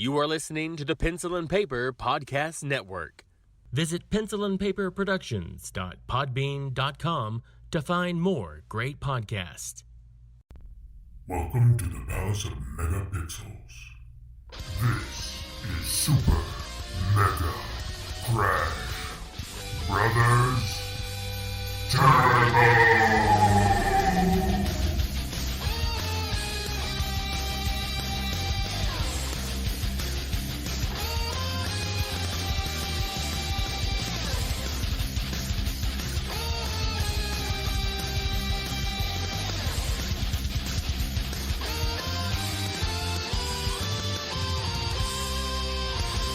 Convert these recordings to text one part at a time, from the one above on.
You are listening to the Pencil and Paper Podcast Network. Visit pencilandpaperproductions.podbean.com to find more great podcasts. Welcome to the Palace of Megapixels. This is Super Mega Crash Brothers Turbo!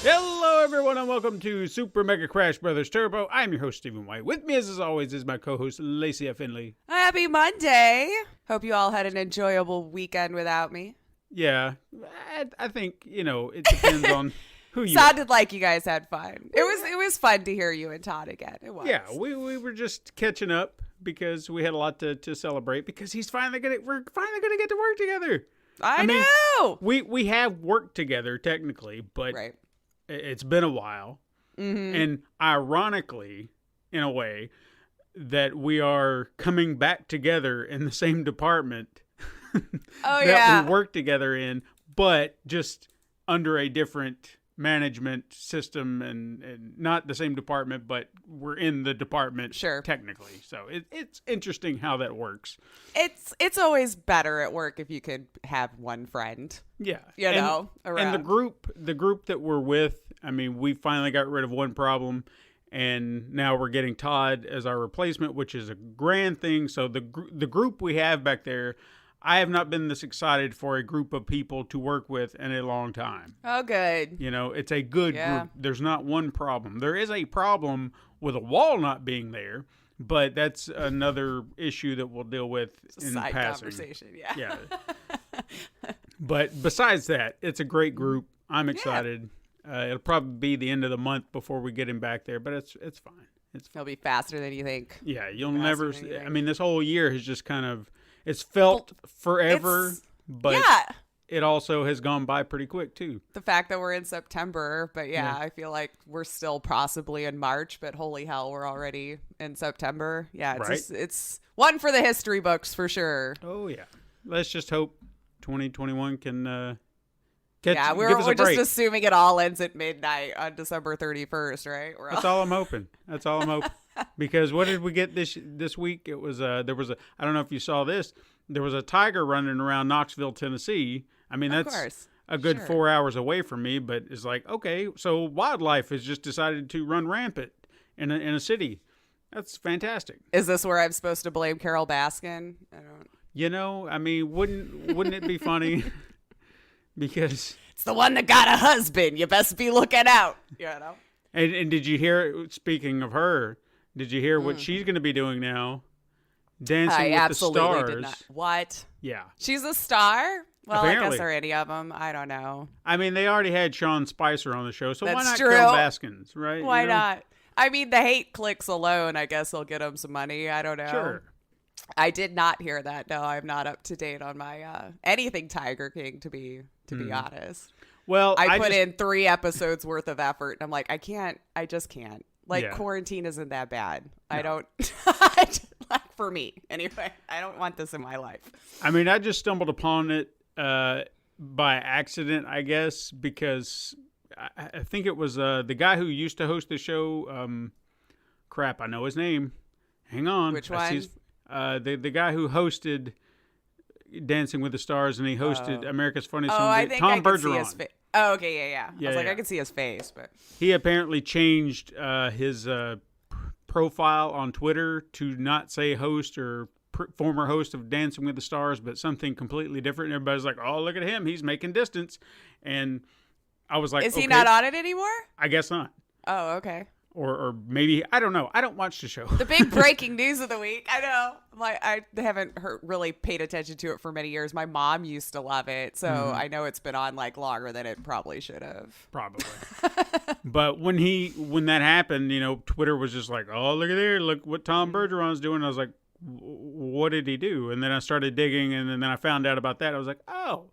Hello, everyone, and welcome to Super Mega Crash Brothers Turbo. I'm your host, Stephen White. With me, as always, is my co-host, Lacey F. Finley. Happy Monday. Hope you all had an enjoyable weekend without me. Yeah, I think, it depends on who you Sounded like you guys had fun. It was fun to hear you and Todd again. It was. Yeah, we were just catching up because we had a lot to celebrate because we're finally going to get to work together. I know. We have worked together, technically, but... Right. It's been a while, and ironically, in a way, that we are coming back together in the same department that we work together in, but just under a different management system and not the same department, but we're in the department technically. So it's interesting how that works. It's always better at work if you could have one friend. Yeah. Around. And the group that we're with, I mean, we finally got rid of one problem, and now we're getting Todd as our replacement, which is a grand thing. So the group we have back there, I have not been this excited for a group of people to work with in a long time. Oh, good. It's a good group. There's not one problem. There is a problem with a wall not being there, but that's another issue that we'll deal with in side passing. Conversation, yeah. But besides that, it's a great group. I'm excited. It'll probably be the end of the month before we get him back there, but it's fine. It'll be faster than you think. Yeah, you'll never. I mean, this whole year has just kind of. It's felt forever, but it also has gone by pretty quick, too. The fact that we're in September, but I feel like we're still possibly in March, but holy hell, we're already in September. Yeah, it's one for the history books for sure. Oh, yeah. Let's just hope 2021 can give us a break. We're just assuming it all ends at midnight on December 31st, right? That's all I'm hoping. Because what did we get this week? It was I don't know if you saw this. There was a tiger running around Knoxville, Tennessee. I mean, that's a good 4 hours away from me, but it's like, okay, so wildlife has just decided to run rampant in a city. That's fantastic. Is this where I'm supposed to blame Carol Baskin? I don't. I mean, wouldn't it be funny? Because it's the one that got a husband. You best be looking out. And did you hear? Speaking of her, did you hear what she's going to be doing now? Dancing with the Stars. Did not. What? Yeah. She's a star? Well, apparently. I guess are any of them. I don't know. I mean, they already had Sean Spicer on the show, so why not true. Carol Baskins, right? Why not? I mean, the hate clicks alone, I guess, will get them some money. I don't know. Sure. I did not hear that. No, I'm not up to date on my anything Tiger King, to be honest. Well, I put in 3 episodes worth of effort, and I'm like, I just can't. Quarantine isn't that bad. No. I don't, for me, anyway, I don't want this in my life. I mean, I just stumbled upon it by accident, I guess, because I think it was the guy who used to host the show. Crap, I know his name. Hang on. Which one? The guy who hosted Dancing with the Stars, and he hosted America's Funniest Home I Videos. think Tom I can Bergeron. see his face. Oh, okay, yeah. I was like, I can see his face, but he apparently changed his profile on Twitter to not say host or former host of Dancing with the Stars, but something completely different. And everybody's like, "Oh, look at him! He's making distance." And I was like, "Is he not on it anymore?" I guess not. Oh, okay. Or maybe, I don't know. I don't watch the show. The big breaking news of the week. I know. I haven't really paid attention to it for many years. My mom used to love it, so I know it's been on longer than it probably should have. Probably. But when that happened, Twitter was just like, "Oh, look at there! Look what Tom Bergeron's doing." I was like, "What did he do?" And then I started digging, and then I found out about that. I was like, "Oh,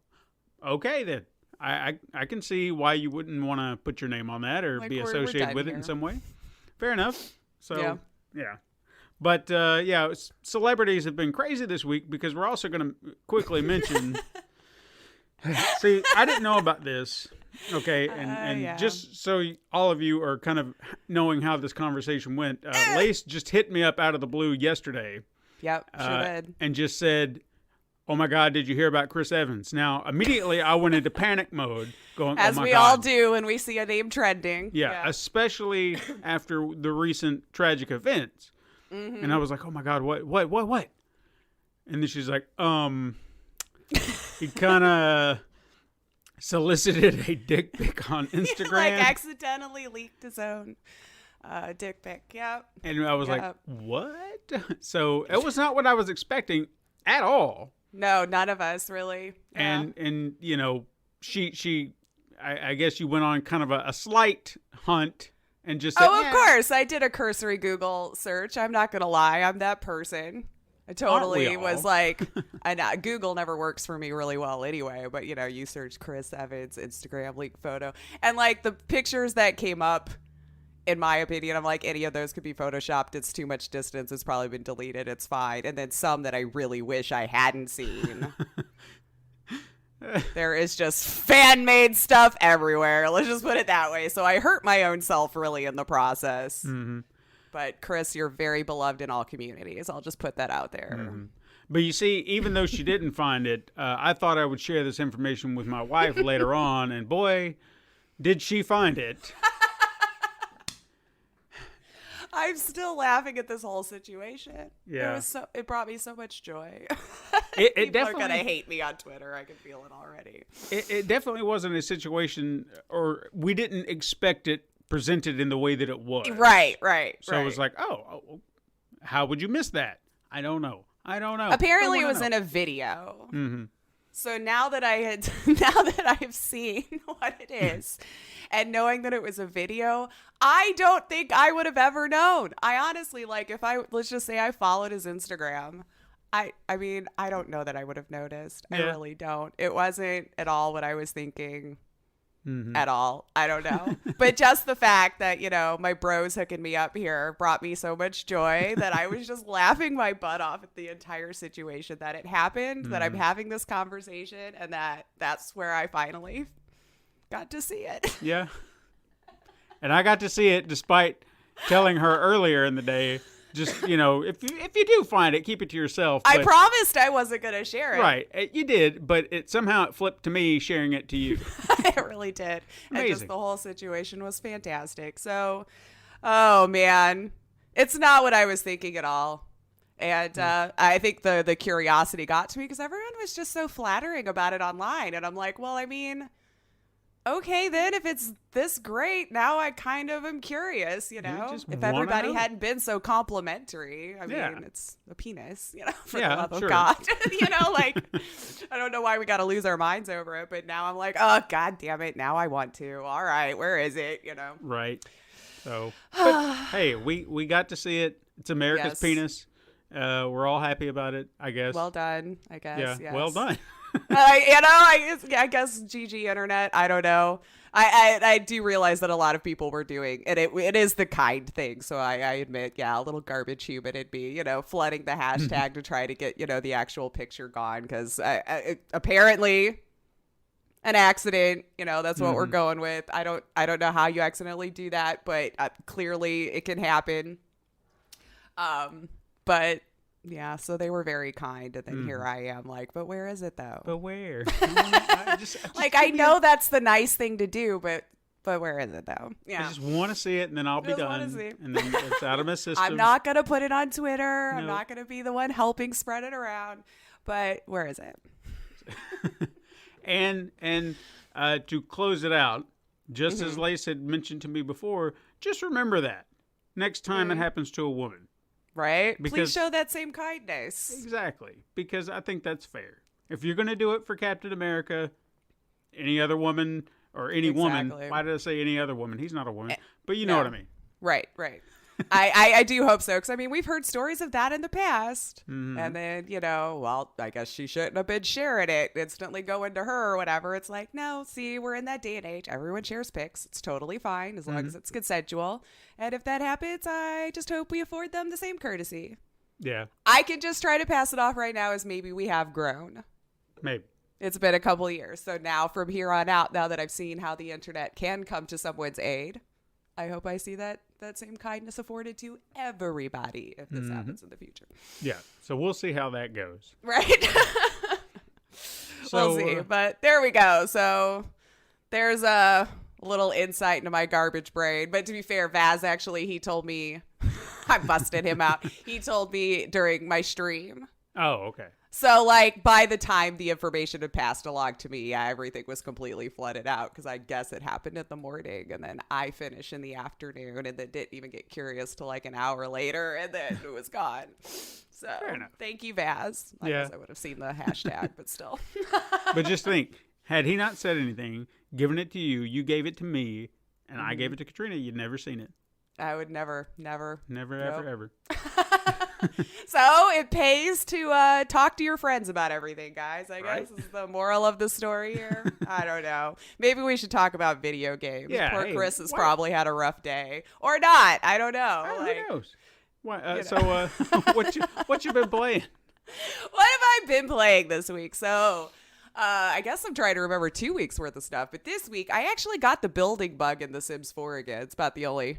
okay then." I can see why you wouldn't want to put your name on that or Like, be we're associated with it done in here. some way. Fair enough. So, Yeah. But, celebrities have been crazy this week because we're also going to quickly mention... See, I didn't know about this, okay? And just so all of you are kind of knowing how this conversation went, Lace just hit me up out of the blue yesterday. Yep, sure did. And just said, oh my God, did you hear about Chris Evans? Now, immediately I went into panic mode going, As oh my we God. all do when we see a name trending. Yeah, especially after the recent tragic events. Mm-hmm. And I was like, oh my God, what? And then she's like, he kind of solicited a dick pic on Instagram. Like accidentally leaked his own dick pic. Yep. And I was like, what? So it was not what I was expecting at all. No, none of us really. Yeah. And you know, I guess you went on kind of a slight hunt and just said, of course. I did a cursory Google search. I'm not going to lie. I'm that person. I totally was like, Google never works for me really well anyway, but you know, you search Chris Evans Instagram leak photo and like the pictures that came up, in my opinion, I'm like, any of those could be photoshopped. It's too much distance. It's probably been deleted. It's fine. And then some that I really wish I hadn't seen. There is just fan-made stuff everywhere. Let's just put it that way. So I hurt my own self really in the process. Mm-hmm. But Chris, you're very beloved in all communities. I'll just put that out there. Mm-hmm. But you see, even though she didn't find it, I thought I would share this information with my wife later on. And boy, did she find it. I'm still laughing at this whole situation. Yeah. It brought me so much joy. It People definitely are going to hate me on Twitter. I can feel it already. It definitely wasn't a situation, or we didn't expect it presented in the way that it was. Right. So it was like, oh, how would you miss that? I don't know. Apparently it was in a video. Mm-hmm. So now that I have seen what it is and knowing that it was a video, I don't think I would have ever known. I honestly, like, let's just say I followed his Instagram. I mean, I don't know that I would have noticed. Yeah. I really don't. It wasn't at all what I was thinking. Mm-hmm. At all. I don't know. But just the fact that, you know, my bros hooking me up here brought me so much joy that I was just laughing my butt off at the entire situation, that it happened, that I'm having this conversation, and that's where I finally got to see it. Yeah. And I got to see it despite telling her earlier in the day, just, you know, if you do find it, keep it to yourself. I promised I wasn't going to share it. Right. You did, but somehow it flipped to me sharing it to you. It really did. Amazing. And just the whole situation was fantastic. So, oh man, it's not what I was thinking at all. And I think the curiosity got to me because everyone was just so flattering about it online. And I'm like, well, I mean, okay, then if it's this great, now I kind of am curious, you know, if everybody hadn't been so complimentary. I mean, it's a penis, you know, for the love of God, you know, like, I don't know why we got to lose our minds over it, but now I'm like, oh, God damn it. Now I want to. All right, where is it? You know? Right. So, but, hey, we got to see it. It's America's penis. We're all happy about it, I guess. Well done, I guess. Yeah, yes. well done. I guess GG internet. I don't know. I do realize that a lot of people were doing, and it is the kind thing. So I admit, a little garbage human it'd be, you know, flooding the hashtag to try to get, you know, the actual picture gone because apparently an accident, you know, that's what we're going with. I don't know how you accidentally do that, but clearly it can happen. But yeah, so they were very kind, and then here I am, like, but where is it though? But where? I know that's the nice thing to do, but where is it though? Yeah, I just want to see it, and then I'll be done, and then it's out of my system. I'm not gonna put it on Twitter. No. I'm not gonna be the one helping spread it around. But where is it? and to close it out, just as Lace had mentioned to me before, just remember that next time it happens to a woman. Right? Please show that same kindness. Exactly. Because I think that's fair. If you're going to do it for Captain America, any other woman, or any woman, why did I say any other woman? He's not a woman. But you know what I mean. Right. I do hope so, because I mean, we've heard stories of that in the past, Mm-hmm. and then well, I guess she shouldn't have been sharing it, instantly going to her or whatever. It's like, no, see, we're in that day and age. Everyone shares pics. It's totally fine as long as it's consensual. And if that happens, I just hope we afford them the same courtesy. Yeah, I can just try to pass it off right now as maybe we have grown. maybe. It's been a couple of years. So now from here on out, now that I've seen how the internet can come to someone's aid, I hope I see that same kindness afforded to everybody if this happens in the future. Yeah, so we'll see how that goes. Right? So, We'll see. But there we go. So there's a little insight into my garbage brain. But to be fair, Vaz actually, he told me, I busted him out. He told me during my stream. Oh, okay. So, like, by the time the information had passed along to me, yeah, everything was completely flooded out, because I guess it happened in the morning, and then I finished in the afternoon, and then didn't even get curious till like an hour later, and then it was gone. So, thank you, Vaz. I guess I would have seen the hashtag, but still. But just think, had he not said anything, given it to you, you gave it to me, and I gave it to Katrina, you'd never seen it. I would never, ever. So it pays to talk to your friends about everything, guys. I guess is the moral of the story here. I don't know. Maybe we should talk about video games. Yeah, Poor Chris has probably had a rough day, or not. I don't know. Who knows? So what you been playing? What have I been playing this week? So I guess I'm trying to remember 2 weeks worth of stuff. But this week, I actually got the building bug in The Sims 4 again. It's about the only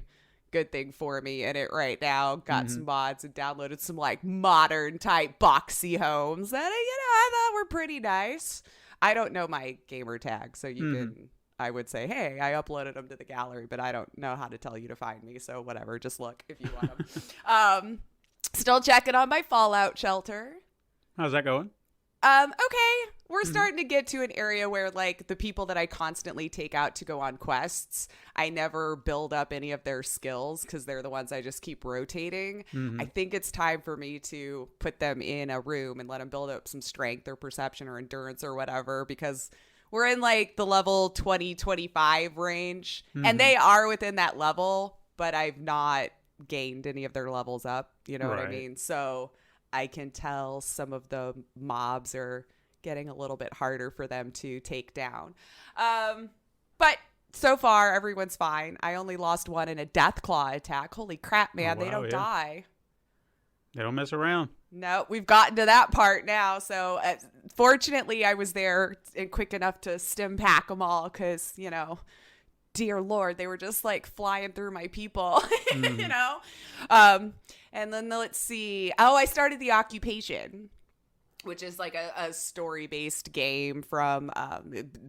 good thing for me in it right now. Got some mods and downloaded some like modern type boxy homes that I thought were pretty nice. I don't know my gamer tag, so you can, I would say, hey, I uploaded them to the gallery, but I don't know how to tell you to find me, so whatever, just look if you want them. Still checking on my Fallout shelter. How's that going? Okay. We're starting to get to an area where, like, the people that I constantly take out to go on quests, I never build up any of their skills because they're the ones I just keep rotating. I think it's time for me to put them in a room and let them build up some strength or perception or endurance or whatever, because we're in, like, the level 20, 25 range, and they are within that level, but I've not gained any of their levels up. You know what I mean? So I can tell some of the mobs are getting a little bit harder for them to take down. But so far, everyone's fine. I only lost one in a death claw attack. Holy crap, man. They don't die. They don't mess around. No, we've gotten to that part now. So fortunately, I was there and quick enough to stim pack them all because, you know, dear Lord, they were just like flying through my people, you know? And then let's see. Oh, I started The Occupation, which is like a story-based game from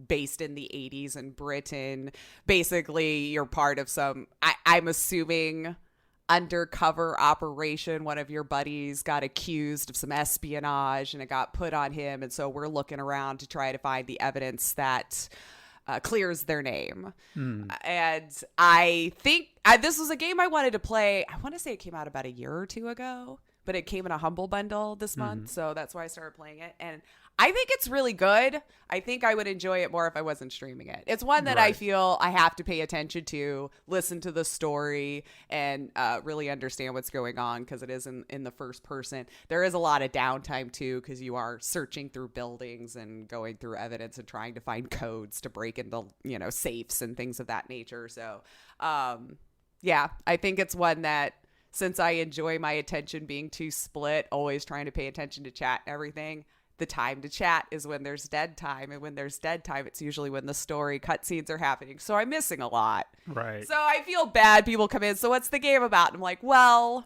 based in the 80s in Britain. Basically, you're part of some, I'm assuming, undercover operation. One of your buddies got accused of some espionage and it got put on him. And so we're looking around to try to find the evidence that clears their name. And I think this was a game I wanted to play. I want to say it came out about a year or two ago, but it came in a Humble Bundle this month. So that's why I started playing it. And I think it's really good. I think I would enjoy it more if I wasn't streaming it. It's one that I feel I have to pay attention to, listen to the story, and really understand what's going on because it is in the first person. There is a lot of downtime too because you are searching through buildings and going through evidence and trying to find codes to break into, you know, safes and things of that nature. So, yeah, I think it's one that, since I enjoy my attention being too split, always trying to pay attention to chat and everything, the time to chat is when there's dead time. And when there's dead time, it's usually when the story cutscenes are happening. So I'm missing a lot. Right. So I feel bad. People come in, so what's the game about? And I'm like, well,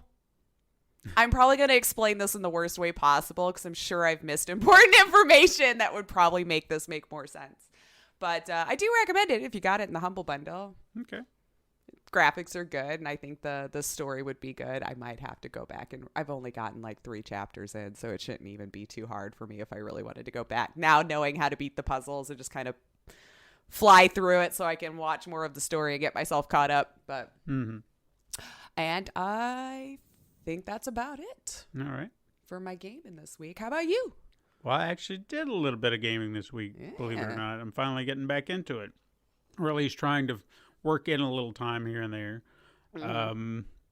I'm probably going to explain this in the worst way possible because I'm sure I've missed important information that would probably make this make more sense. But I do recommend it if you got it in the Humble Bundle. Okay. Graphics are good, and I think the story would be good. I might have to go back, and I've only gotten like 3 chapters in, so it shouldn't even be too hard for me if I really wanted to go back. Now, knowing how to beat the puzzles and just kind of fly through it so I can watch more of the story and get myself caught up. But and I think that's about it. All right. For my gaming this week. How about you? Well, I actually did a little bit of gaming this week, believe it or not. I'm finally getting back into it. Or at least trying to work in a little time here and there.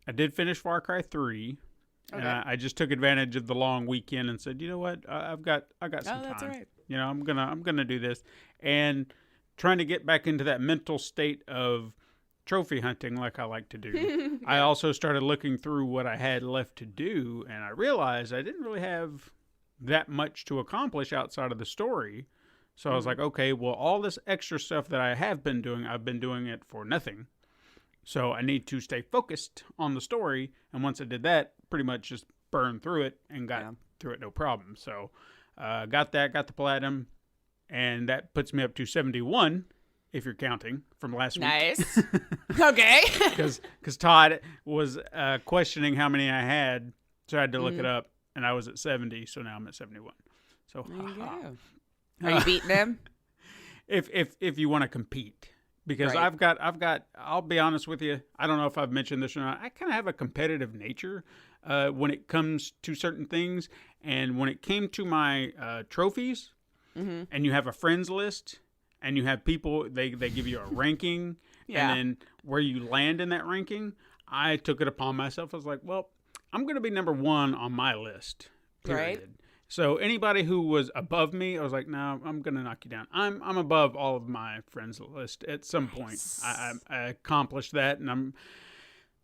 I did finish Far Cry 3. Okay. And I just took advantage of the long weekend and said, you know what, I got some time. That's all right. You know, I'm gonna do this, and trying to get back into that mental state of trophy hunting like I like to do. I also started looking through what I had left to do, and I realized I didn't really have that much to accomplish outside of the story. So I was like, okay, well, all this extra stuff that I have been doing, I've been doing it for nothing. So I need to stay focused on the story, and once I did that, pretty much just burned through it and got through it no problem. So got the platinum, and that puts me up to 71, if you're counting, from last week. Nice. Okay. Because Todd was questioning how many I had, so I had to look it up, and I was at 70, so now I'm at 71. So there you go. Are you beating him? If you want to compete. Because right. I've got, I'll be honest with you, I don't know if I've mentioned this or not, I kind of have a competitive nature when it comes to certain things. And when it came to my trophies, and you have a friends list, and you have people, they give you a ranking, and then where you land in that ranking, I took it upon myself. I was like, well, I'm going to be number 1 on my list, period. Right. So anybody who was above me, I was like, no, I'm going to knock you down. I'm above all of my friends list at some point. Nice. I accomplished that, and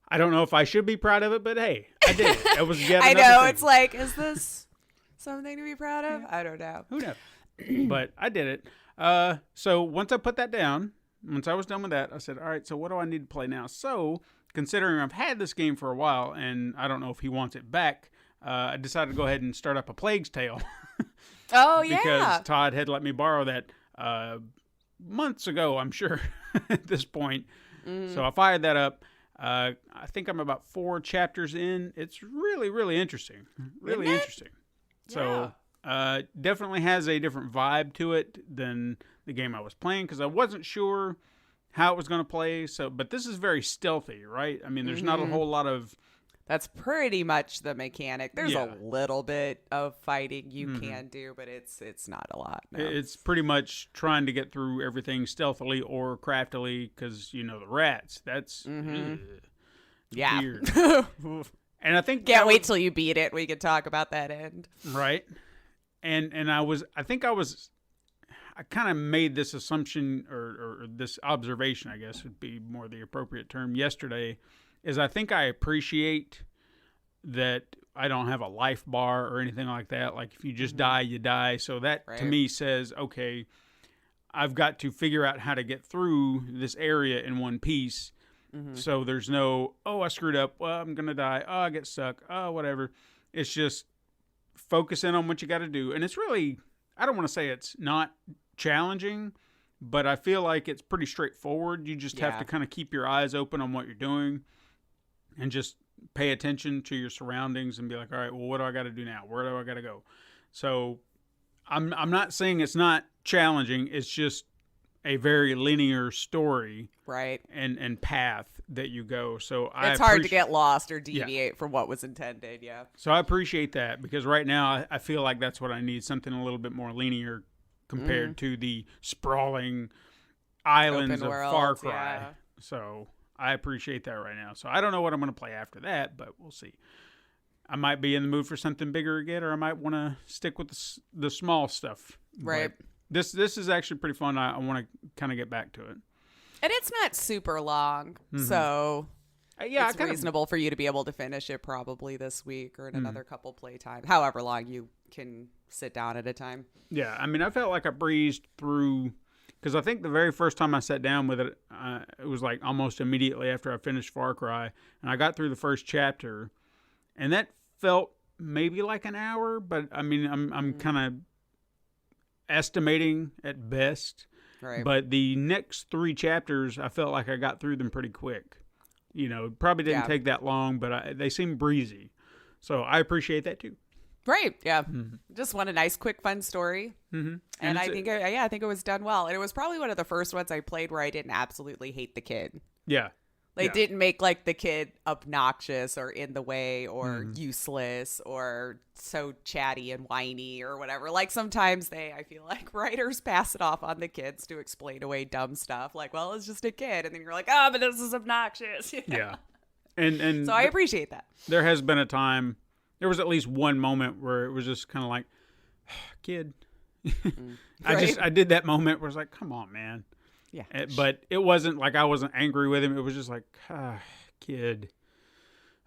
I don't know if I should be proud of it, but hey, I did it. It was yet I another know. thing. It's like, is this something to be proud of? I don't know. Who knows? But I did it. So once I put that down, once I was done with that, I said, all right, so what do I need to play now? So considering I've had this game for a while, and I don't know if he wants it back, I decided to go ahead and start up A Plague's Tale. Oh, yeah. Because Todd had let me borrow that months ago, I'm sure, at this point. So I fired that up. I think I'm about 4 chapters in. It's really, really interesting. Really interesting. So definitely has a different vibe to it than the game I was playing, because I wasn't sure how it was going to play. But this is very stealthy, right? I mean, there's not a whole lot of... That's pretty much the mechanic. There's a little bit of fighting you can do, but it's not a lot. No. It's pretty much trying to get through everything stealthily or craftily, because, you know, the rats. That's weird. And I think can't wait till you beat it. We can talk about that end. Right. And I kind of made this assumption or this observation, I guess would be more the appropriate term, yesterday, is I think I appreciate that I don't have a life bar or anything like that. Like, if you just die, you die. So that, to me, says, okay, I've got to figure out how to get through this area in one piece. So there's no, oh, I screwed up. Well, I'm going to die. Oh, I get stuck. Oh, whatever. It's just focusing on what you got to do. And it's really, I don't want to say it's not challenging, but I feel like it's pretty straightforward. You just have to kind of keep your eyes open on what you're doing and just pay attention to your surroundings and be like, all right, well, what do I got to do now? Where do I got to go? So I'm not saying it's not challenging. It's just a very linear story, right? And path that you go. So it's hard to get lost or deviate from what was intended. Yeah. So I appreciate that, because right now I feel like that's what I need, something a little bit more linear compared to the sprawling islands Open of world, Far Cry. yeah. So I appreciate that right now. So I don't know what I'm going to play after that, but we'll see. I might be in the mood for something bigger again, or I might want to stick with the small stuff. Right. But this is actually pretty fun. I want to kind of get back to it. And it's not super long, so it's reasonable for you to be able to finish it probably this week or in another couple playtime, however long you can sit down at a time. Yeah, I mean, I felt like I breezed through, because I think the very first time I sat down with it, it was like almost immediately after I finished Far Cry, and I got through the first chapter, and that felt maybe like an hour, but I mean, I'm kind of estimating at best. Right. But the next 3 chapters, I felt like I got through them pretty quick. You know, it probably didn't take that long, but they seem breezy. So I appreciate that too. Right. Yeah. Just want a nice, quick, fun story. And I think it was done well. And it was probably one of the first ones I played where I didn't absolutely hate the kid. Yeah. Like, didn't make like the kid obnoxious or in the way or useless or so chatty and whiny or whatever. Like, sometimes I feel like writers pass it off on the kids to explain away dumb stuff. Like, well, it's just a kid. And then you're like, oh, but this is obnoxious. Yeah. And so I appreciate that. There has been a time, there was at least one moment where it was just kind of like, kid. Right? I did that moment where it's like, come on, man. Yeah. But it wasn't like I wasn't angry with him. It was just like, kid.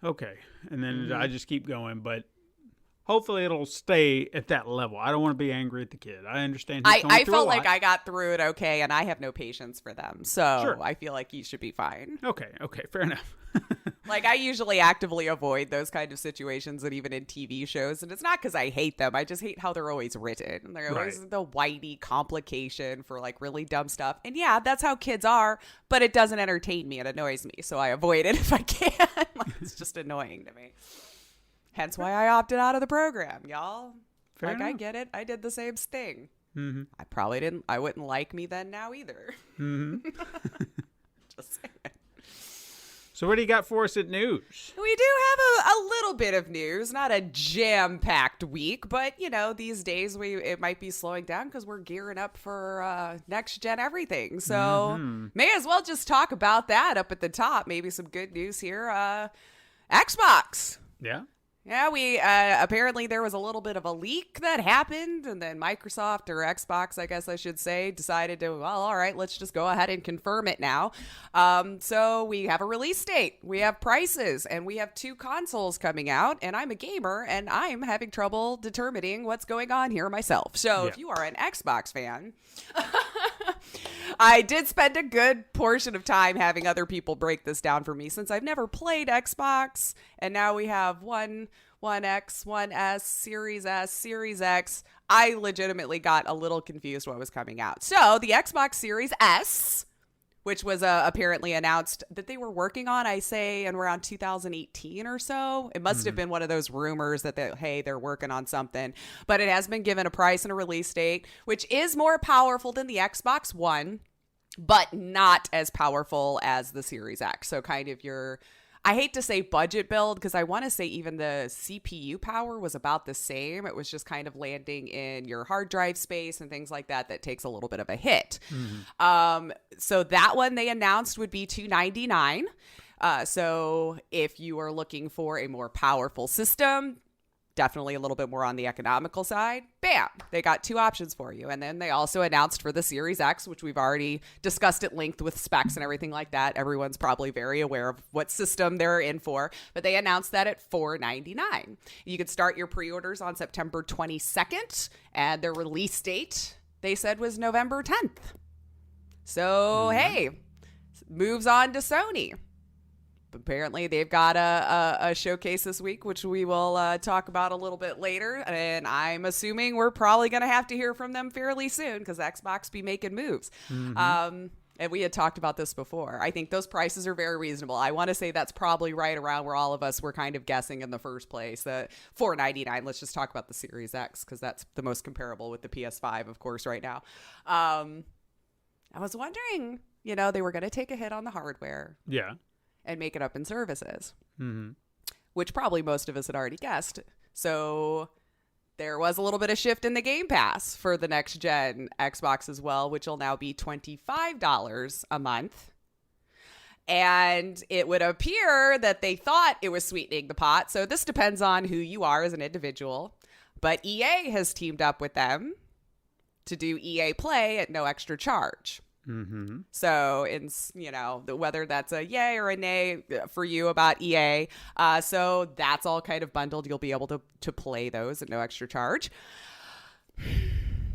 Okay. And then I just keep going. But hopefully it'll stay at that level. I don't want to be angry at the kid. I understand he's going I through felt a lot. like I got through it okay, and I have no patience for them. So Sure. I feel like you should be fine. Okay, fair enough. Like, I usually actively avoid those kind of situations, and even in TV shows. And it's not because I hate them. I just hate how they're always written. They're always the whitey complication for, like, really dumb stuff. And yeah, that's how kids are, but it doesn't entertain me. It annoys me. So I avoid it if I can. Like, it's just annoying to me. Hence why I opted out of the program, y'all. Fair enough. I get it. I did the same thing. Mm-hmm. I wouldn't like me then now either. Mm-hmm. Just saying. So what do you got for us at news? We do have a little bit of news, not a jam-packed week, but, these days it might be slowing down because we're gearing up for next-gen everything. So may as well just talk about that up at the top. Maybe some good news here. Xbox. Yeah? Yeah, we apparently there was a little bit of a leak that happened, and then Microsoft, or Xbox, I guess I should say, decided to, well, all right, let's just go ahead and confirm it now. So we have a release date, we have prices, and we have 2 consoles coming out, and I'm a gamer, and I'm having trouble determining what's going on here myself. So if you are an Xbox fan... I did spend a good portion of time having other people break this down for me since I've never played Xbox, and now we have One X, One S, Series X. I legitimately got a little confused what was coming out. So the Xbox Series S, which was apparently announced that they were working on, I say, in around 2018 or so. It must have been one of those rumors that, they're working on something. But it has been given a price and a release date, which is more powerful than the Xbox One, but not as powerful as the Series X. So kind of I hate to say budget build, because I want to say even the CPU power was about the same. It was just kind of landing in your hard drive space and things like that takes a little bit of a hit. So that one they announced would be $299. So if you are looking for a more powerful system, definitely a little bit more on the economical side, bam, they got 2 options for you. And then they also announced for the Series X, which we've already discussed at length with specs and everything like that. Everyone's probably very aware of what system they're in for, but they announced that at $499. You could start your pre-orders on September 22nd, and their release date, they said, was November 10th. So, hey, moves on to Sony. Apparently, they've got a showcase this week, which we will talk about a little bit later. And I'm assuming we're probably going to have to hear from them fairly soon because Xbox be making moves. And we had talked about this before. I think those prices are very reasonable. I want to say that's probably right around where all of us were kind of guessing in the first place. $499. Let's just talk about the Series X because that's the most comparable with the PS5, of course, right now. I was wondering, they were going to take a hit on the hardware. Yeah. And make it up in services, which probably most of us had already guessed. So there was a little bit of shift in the Game Pass for the next gen Xbox as well, which will now be $25 a month. And it would appear that they thought it was sweetening the pot. So this depends on who you are as an individual. But EA has teamed up with them to do EA Play at no extra charge. So, whether that's a yay or a nay for you about EA. So that's all kind of bundled. You'll be able to play those at no extra charge.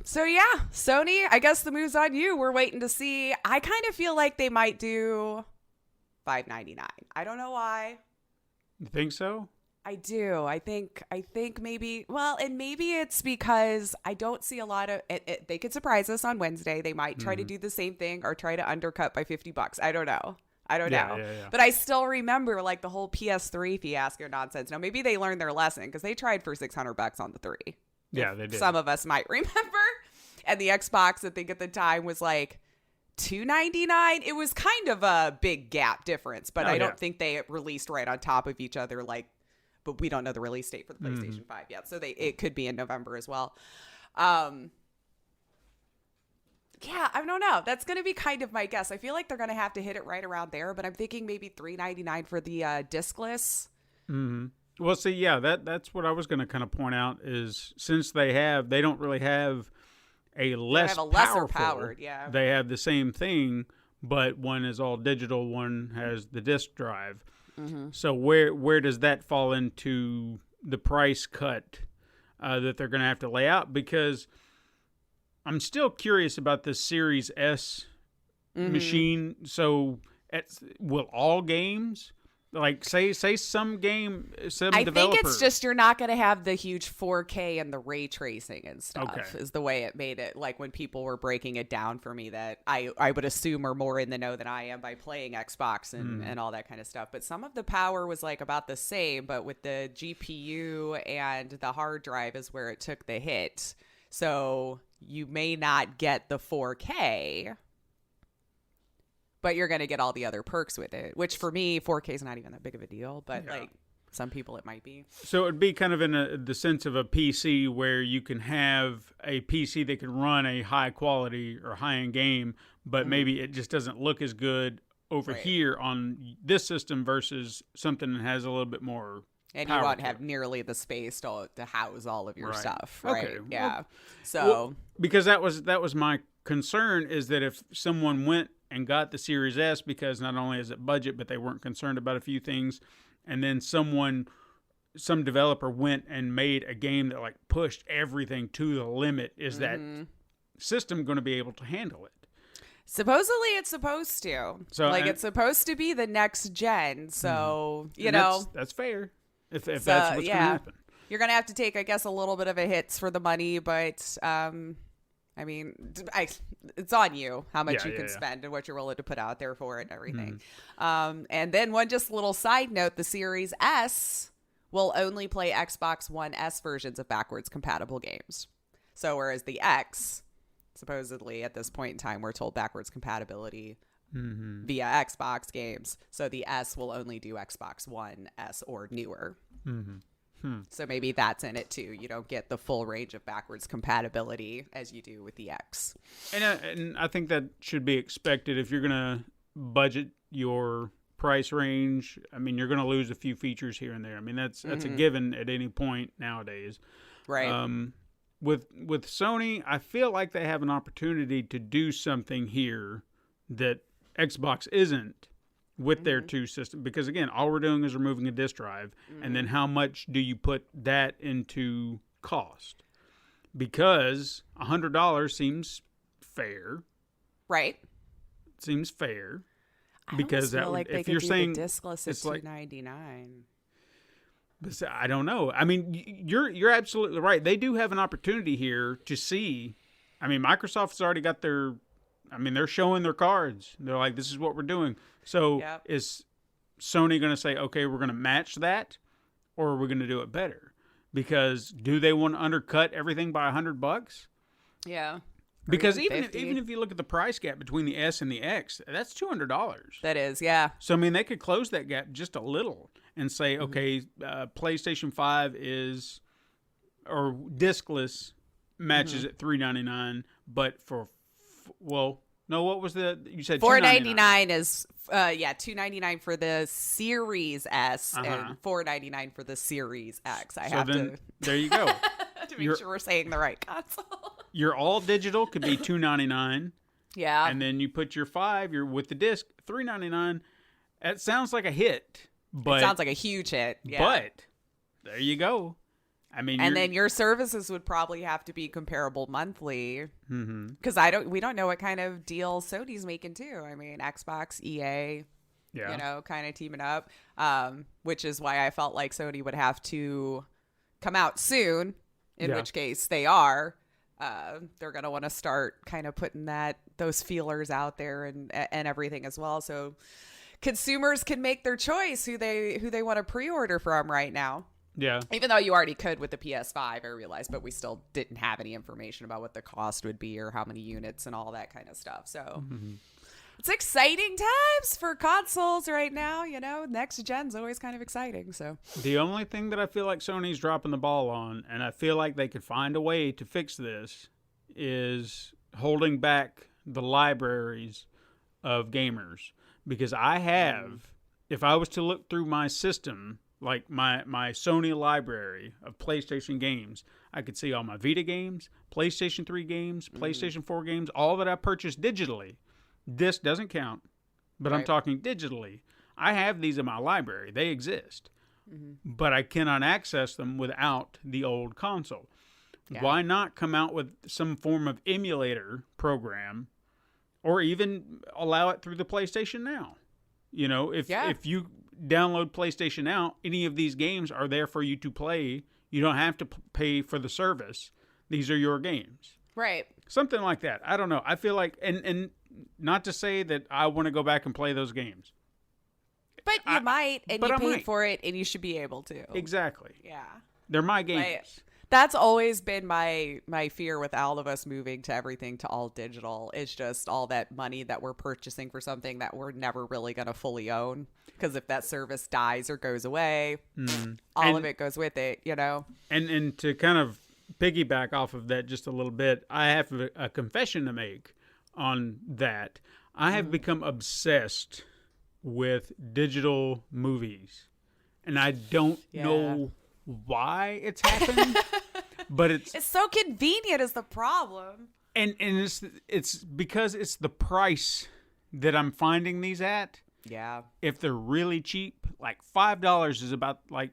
So, yeah, Sony, I guess the move's on you. We're waiting to see. I kind of feel like they might do $5.99. I don't know why. You think so? I do. I think maybe, well, and maybe it's because I don't see a lot of they could surprise us on Wednesday. They might try to do the same thing or try to undercut by $50. I don't know. Yeah. But I still remember like the whole PS3 fiasco nonsense. Now, maybe they learned their lesson because they tried for $600 on the 3. Yeah, they did. Some of us might remember. And the Xbox, I think at the time was like $299. It was kind of a big gap difference, but I don't think they released right on top of each other but we don't know the release date for the PlayStation 5 yet. So it could be in November as well. Can't Yeah, I don't know. That's going to be kind of my guess. I feel like they're going to have to hit it right around there, but I'm thinking maybe $3.99 for the discless. Mm-hmm. Well, see, yeah, that's what I was going to kind of point out is since they don't really have a lesser powered, yeah. They have the same thing, but one is all digital, one has the disk drive. Mm-hmm. So where does that fall into the price cut that they're going to have to lay out? Because I'm still curious about this Series S machine. So will all games... Like, say some developer... think it's just you're not going to have the huge 4K and the ray tracing and stuff is the way it made it. Like, when people were breaking it down for me that I would assume are more in the know than I am by playing Xbox and all that kind of stuff. But some of the power was, like, about the same, but with the GPU and the hard drive is where it took the hit. So you may not get the 4K... but you're going to get all the other perks with it, which for me, 4K is not even that big of a deal, but like some people it might be. So it would be kind of in the sense of a PC where you can have a PC that can run a high quality or high end game, but maybe it just doesn't look as good over here on this system versus something that has a little bit more and you won't have nearly the space to house all of your stuff, right? Okay. Yeah. So because that was my concern is that if someone went and got the Series S because not only is it budget, but they weren't concerned about a few things, and then some developer went and made a game that like pushed everything to the limit, is that system going to be able to handle it? Supposedly it's supposed to. So it's supposed to be the next gen. So, you know. That's fair. If that's what's going to happen. You're going to have to take, I guess, a little bit of a hit for the money, but I mean, it's on you how much you can spend and what you're willing to put out there for it and everything. And then one just little side note, the Series S will only play Xbox One S versions of backwards compatible games. So whereas the X, supposedly at this point in time, we're told backwards compatibility via Xbox games. So the S will only do Xbox One S or newer. So maybe that's in it too. You don't get the full range of backwards compatibility as you do with the X. And I think that should be expected if you're going to budget your price range. I mean, you're going to lose a few features here and there. I mean, that's a given at any point nowadays. Right. With Sony, I feel like they have an opportunity to do something here that Xbox isn't. With their two systems, because again, all we're doing is removing a disk drive, and then how much do you put that into cost? Because $100 seems fair, right? Seems fair, because that would, if you're saying diskless is $299. But I don't know. I mean, you're absolutely right. They do have an opportunity here to see. I mean, Microsoft's already got their. I mean, they're showing their cards. They're like, this is what we're doing. So is Sony going to say, okay, we're going to match that, or are we going to do it better? Because do they want to undercut everything by $100? Yeah. Because even if you look at the price gap between the S and the X, that's $200. That is, yeah. So, I mean, they could close that gap just a little and say, okay, PlayStation 5 is, or diskless matches at $399, but for, no, what was you said $499 is $299 for the Series S and $499 for the Series X. There you go. To make sure we're saying the right console. Your all digital could be $299. Yeah. And then you put your 5, you're with the disc, $399. That sounds like a hit. But it sounds like a huge hit. Yeah. But there you go. I mean, and then your services would probably have to be comparable monthly, because we don't know what kind of deal Sony's making too. I mean, Xbox, EA, kind of teaming up, which is why I felt like Sony would have to come out soon. In which case they are. They're gonna want to start kind of putting those feelers out there and everything as well, so consumers can make their choice who they want to pre-order from right now. Yeah. Even though you already could with the PS5, I realized, but we still didn't have any information about what the cost would be or how many units and all that kind of stuff. So it's exciting times for consoles right now. You know, next gen's always kind of exciting. So the only thing that I feel like Sony's dropping the ball on, and I feel like they could find a way to fix this, is holding back the libraries of gamers, because I have, if I was to look through my system, like my Sony library of PlayStation games, I could see all my Vita games, PlayStation 3 games, PlayStation 4 games, all that I purchased digitally. Disc doesn't count, but I'm talking digitally. I have these in my library. They exist. But I cannot access them without the old console. Yeah. Why not come out with some form of emulator program, or even allow it through the PlayStation Now? You know, if you download PlayStation Now, any of these games are there for you to play. You don't have to pay for the service. These are your games. Right. Something like that. I don't know. I feel like, and not to say that I want to go back and play those games. But you might, and you paid for it, and you should be able to. Exactly. Yeah. They're my games. That's always been my fear with all of us moving to everything to all digital. It's just all that money that we're purchasing for something that we're never really going to fully own. Because if that service dies or goes away, all of it goes with it, you know? And to kind of piggyback off of that just a little bit, I have a confession to make on that. I have become obsessed with digital movies, and I don't know why it's happened, but it's so convenient is the problem. And it's because it's the price that I'm finding these at. Yeah. If they're really cheap, like $5 is about like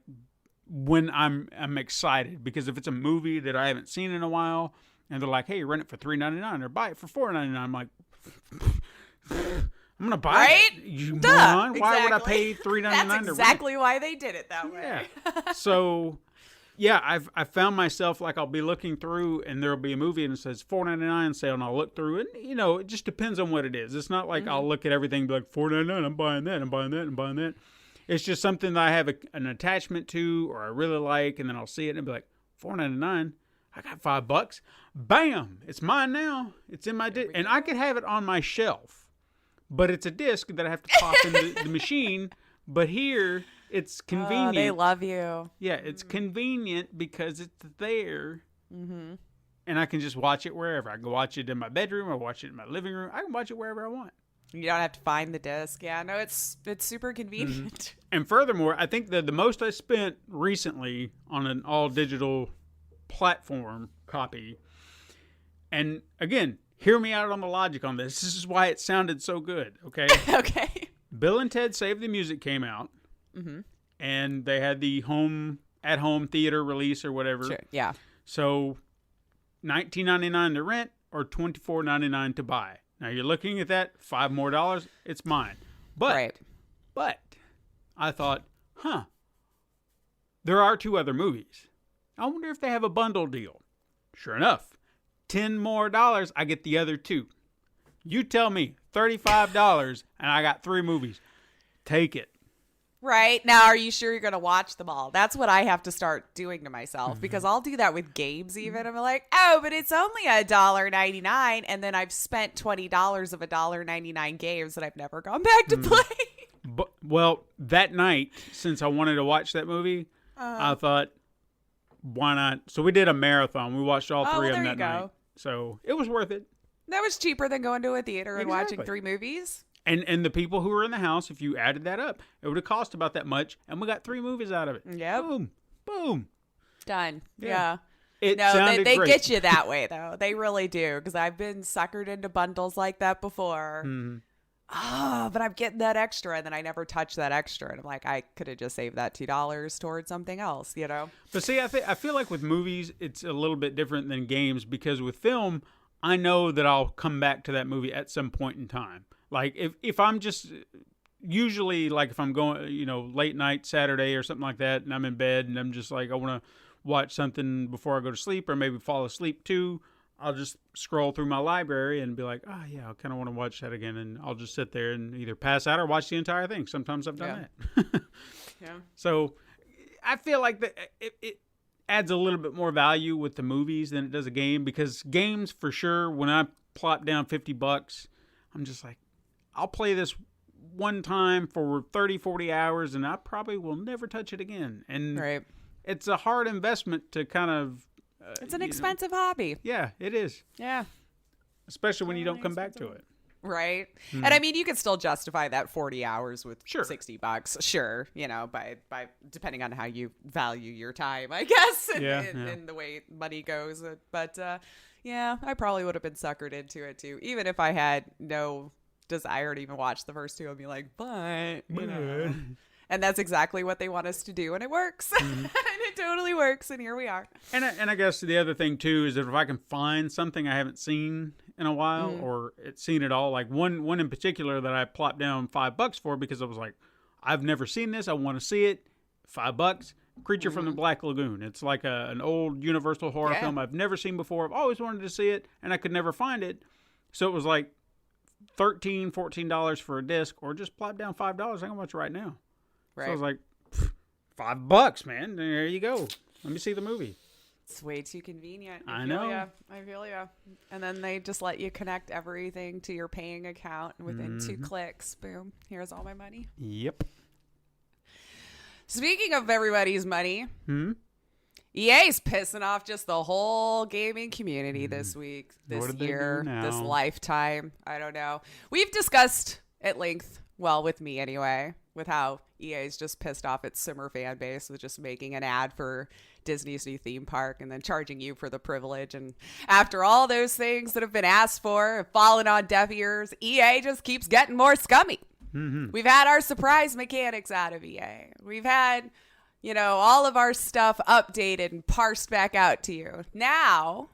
when I'm excited, because if it's a movie that I haven't seen in a while and they're like, "Hey, rent it for $3.99 or buy it for $4.99," I'm like, I'm gonna buy it. You moron. Why would I pay $3.99? That's exactly why they did it that way. Yeah. So, yeah, I found myself like I'll be looking through and there'll be a movie and it says $4.99 sale, and I'll look through it. You know, it just depends on what it is. It's not like I'll look at everything and be like, $4.99, I'm buying that, I'm buying that, I'm buying that. It's just something that I have an attachment to, or I really like, and then I'll see it and be like, $4.99. I got $5. Bam! It's mine now. It's in my disc, and I could have it on my shelf. But it's a disc that I have to pop in the machine. But here, it's convenient. Oh, they love you. Yeah, it's convenient because it's there. Mm-hmm. And I can just watch it wherever. I can watch it in my bedroom. I watch it in my living room. I can watch it wherever I want. You don't have to find the disc. Yeah, no, it's super convenient. Mm-hmm. And furthermore, I think that the most I spent recently on an all-digital platform copy, and again, hear me out on the logic on this. This is why it sounded so good, okay? Okay. Bill and Ted Save the Music came out, and they had the at-home theater release or whatever. Sure, yeah. So, $19.99 to rent or $24.99 to buy. Now, you're looking at that, $5 more, it's mine. But I thought, there are 2 other movies. I wonder if they have a bundle deal. Sure enough. $10 more, I get the other 2. You tell me, $35, and I got 3 movies. Take it. Right. Now, are you sure you're going to watch them all? That's what I have to start doing to myself, because I'll do that with games even. I'm like, oh, but it's only $1.99, and then I've spent $20 of $1.99 games that I've never gone back to play. Well, that night, since I wanted to watch that movie, I thought, why not? So we did a marathon. We watched all 3 of them that night. So it was worth it. That was cheaper than going to a theater and watching 3 movies. And the people who were in the house, if you added that up, it would have cost about that much, and we got 3 movies out of it. Yeah. Boom. Done. Yeah. It sounded they great. Get you that way, though. They really do, because I've been suckered into bundles like that before. But I'm getting that extra, and then I never touch that extra. And I'm like, I could have just saved that $2 towards something else, you know? But see, I feel like with movies, it's a little bit different than games, because with film, I know that I'll come back to that movie at some point in time. Like, if I'm just, usually, like, if I'm going, you know, late night Saturday or something like that, and I'm in bed, and I'm just like, I want to watch something before I go to sleep, or maybe fall asleep too, I'll just scroll through my library and be like, oh, yeah, I kind of want to watch that again. And I'll just sit there and either pass out or watch the entire thing. Sometimes I've done that. Yeah. So I feel like that it adds a little bit more value with the movies than it does a game, because games, for sure, when I plop down $50, I'm just like, I'll play this one time for 30, 40 hours, and I probably will never touch it again. And it's a hard investment to kind of... it's an expensive hobby. Yeah, it is. Yeah. especially when you don't come back to it. Right. And I mean, you can still justify that 40 hours with $60. Sure. You know, by depending on how you value your time, I guess, and the way money goes. But yeah, I probably would have been suckered into it too, even if I had no desire to even watch the first two. I'd be like, but you know. And that's exactly what they want us to do, and it works. And it totally works, and here we are. And I guess the other thing too is that if I can find something I haven't seen in a while or seen it all, like one in particular that I plopped down $5 for because I was like, I've never seen this, I want to see it. $5. Creature from the Black Lagoon. It's like an old Universal horror film I've never seen before. I've always wanted to see it, and I could never find it. So it was like $13, $14 for a disc, or just plop down $5. I can watch it right now. Right. So I was like, $5, man. There you go. Let me see the movie. It's way too convenient. I know. I feel ya. And then they just let you connect everything to your paying account, and within 2 clicks, boom, here's all my money. Yep. Speaking of everybody's money, EA's pissing off just the whole gaming community this week, this year, this lifetime. I don't know. We've discussed at length, well, with me anyway, with how EA's just pissed off its Simmer fan base with just making an ad for Disney's new theme park and then charging you for the privilege. And after all those things that have been asked for have fallen on deaf ears, EA just keeps getting more scummy. We've had our surprise mechanics out of EA. We've had, you know, all of our stuff updated and parsed back out to you. Now,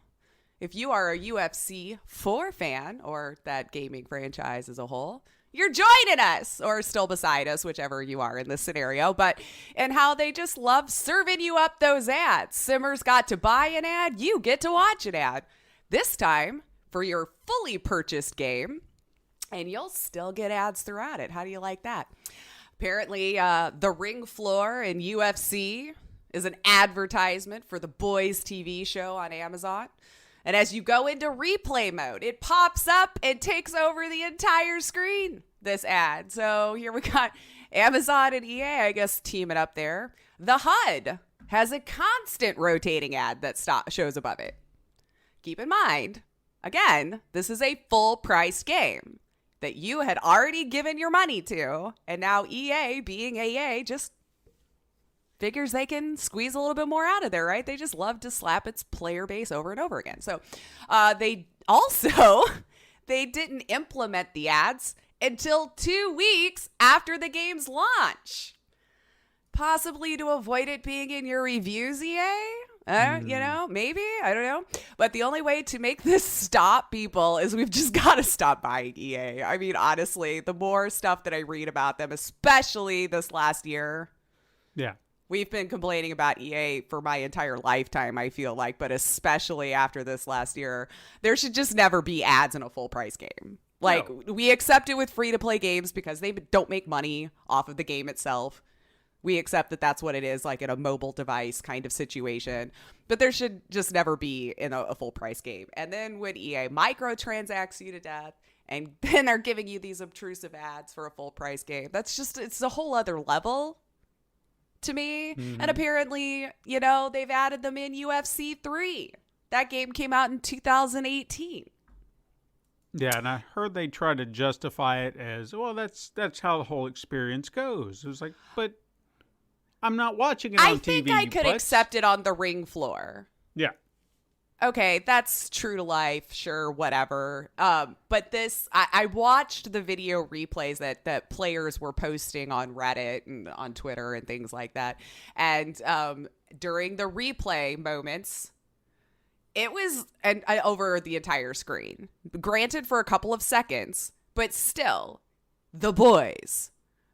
if you are a UFC 4 fan or that gaming franchise as a whole, you're joining us or still beside us, whichever you are in this scenario. But and how they just love serving you up those ads. Simmer's got to buy an ad. You get to watch an ad. This time for your fully purchased game. And you'll still get ads throughout it. How do you like that? Apparently, the ring floor in UFC is an advertisement for the Boys TV show on Amazon. And as you go into replay mode, it pops up and takes over the entire screen, this ad. So here we got Amazon and EA, I guess, teaming up there. The HUD has a constant rotating ad that shows above it. Keep in mind, again, this is a full-priced game that you had already given your money to, and now EA, being EA, just figures they can squeeze a little bit more out of there, right? They just love to slap its player base over and over again. So they didn't implement the ads until 2 weeks after the game's launch, possibly to avoid it being in your reviews, EA. You know, maybe, I don't know. But the only way to make this stop, people, is we've just got to stop buying EA. I mean, honestly, the more stuff that I read about them, especially this last year. Yeah. We've been complaining about EA for my entire lifetime, I feel like, but especially after this last year, there should just never be ads in a full price game. Like, we accept it with free to play games because they don't make money off of the game itself. We accept that that's what it is, like in a mobile device kind of situation. But there should just never be in a full price game. And then when EA microtransacts you to death, and then they're giving you these obtrusive ads for a full price game, it's a whole other level to me. And apparently, you know, they've added them in UFC 3. That game came out in 2018. Yeah, and I heard they tried to justify it as, well, that's how the whole experience goes. It was like, but I'm not watching it on TV. I think I could accept it on the ring floor. Yeah. Okay, that's true to life. Sure, whatever. But this, I watched the video replays that players were posting on Reddit and on Twitter and things like that. And during the replay moments, it was over the entire screen. Granted, for a couple of seconds, but still, the boys,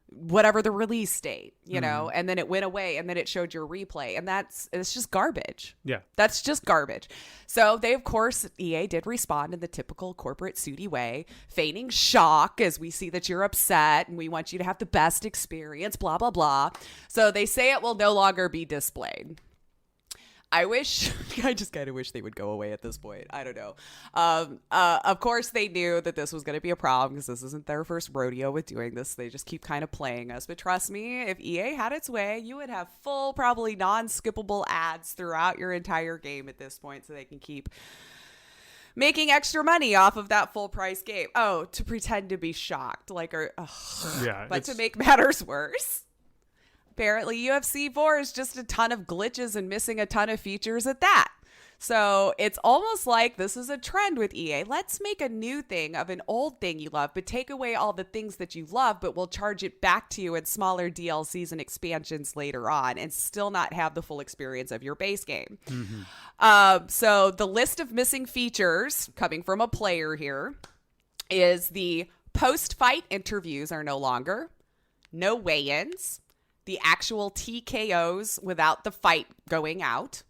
whatever the release date, you know, and then it went away and then it showed your replay, and it's just garbage. Yeah. That's just garbage. So they, of course, EA did respond in the typical corporate sooty way, feigning shock as we see that you're upset and we want you to have the best experience, blah, blah, blah. So they say it will no longer be displayed. I just kind of wish they would go away at this point. I don't know. Of course, they knew that this was going to be a problem because this isn't their first rodeo with doing this. They just keep kind of playing us. But trust me, if EA had its way, you would have full, probably non-skippable ads throughout your entire game at this point so they can keep making extra money off of that full price game. Oh, to pretend to be shocked. Yeah. But to make matters worse, apparently UFC 4 is just a ton of glitches and missing a ton of features at that. So it's almost like this is a trend with EA. Let's make a new thing of an old thing you love, but take away all the things that you love, but we'll charge it back to you in smaller DLCs and expansions later on and still not have the full experience of your base game. So the list of missing features coming from a player here is the post-fight interviews are no longer, no weigh-ins, the actual TKOs without the fight going out,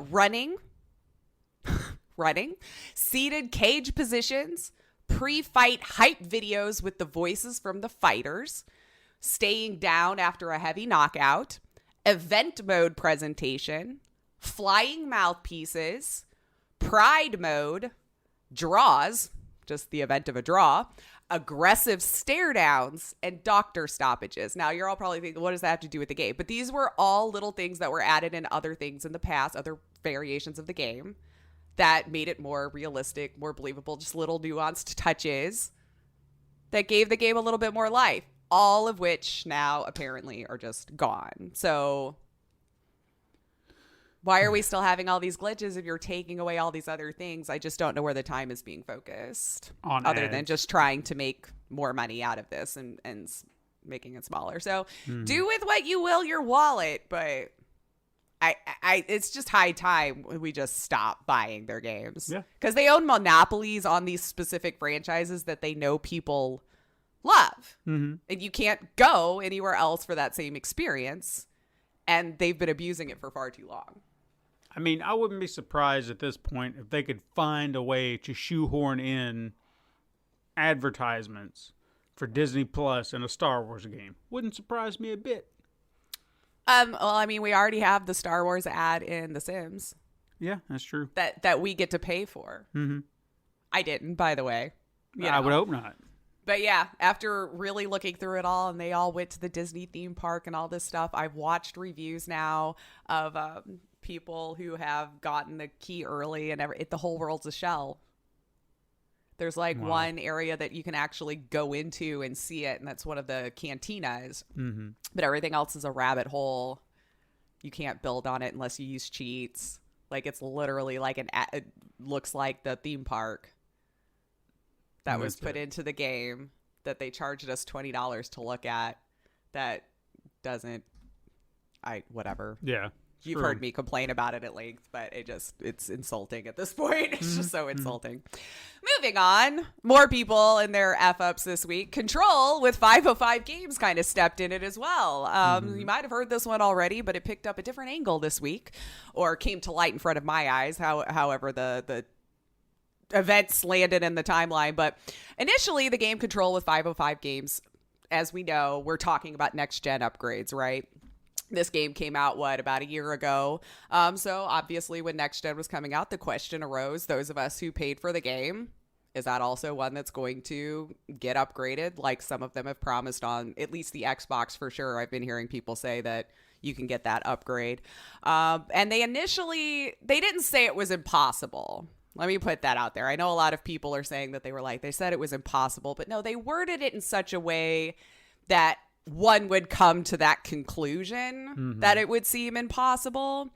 running, seated cage positions, pre-fight hype videos with the voices from the fighters, staying down after a heavy knockout, event mode presentation, flying mouthpieces, pride mode, draws, just the event of a draw, aggressive stare downs, and doctor stoppages. Now, you're all probably thinking, what does that have to do with the game? But these were all little things that were added in other things in the past, other variations of the game that made it more realistic, more believable, just little nuanced touches that gave the game a little bit more life, all of which now apparently are just gone. So why are we still having all these glitches if you're taking away all these other things? I just don't know where the time is being focused on other than just trying to make more money out of this and making it smaller. So do with what you will your wallet, but it's just high time we just stop buying their games. Yeah. Because they own monopolies on these specific franchises that they know people love. And you can't go anywhere else for that same experience. And they've been abusing it for far too long. I mean, I wouldn't be surprised at this point if they could find a way to shoehorn in advertisements for Disney Plus in a Star Wars game. Wouldn't surprise me a bit. Well, I mean, we already have the Star Wars ad in The Sims. Yeah, that's true. That we get to pay for. I didn't, by the way. I would hope not. But yeah, after really looking through it all, and they all went to the Disney theme park and all this stuff, I've watched reviews now of people who have gotten the key early, and the whole world's a shell. There's one area that you can actually go into and see it, and that's one of the cantinas. But everything else is a rabbit hole. You can't build on it unless you use cheats. It's literally it looks like the theme park that was put into the game that they charged us $20 to look at. That doesn't, whatever. Yeah. You've heard me complain about it at length, but it's insulting at this point. It's just so insulting. Moving on, more people in their F-ups this week. Control with 505 Games kind of stepped in it as well. You might have heard this one already, but it picked up a different angle this week, or came to light in front of my eyes, however the events landed in the timeline. But initially, the game Control with 505 Games, as we know, we're talking about next-gen upgrades, right? This game came out, about a year ago? So obviously when Next Gen was coming out, the question arose, those of us who paid for the game, is that also one that's going to get upgraded like some of them have promised on at least the Xbox for sure? I've been hearing people say that you can get that upgrade. And they didn't say it was impossible. Let me put that out there. I know a lot of people are saying that they said it was impossible, but no, they worded it in such a way that one would come to that conclusion that it would seem impossible.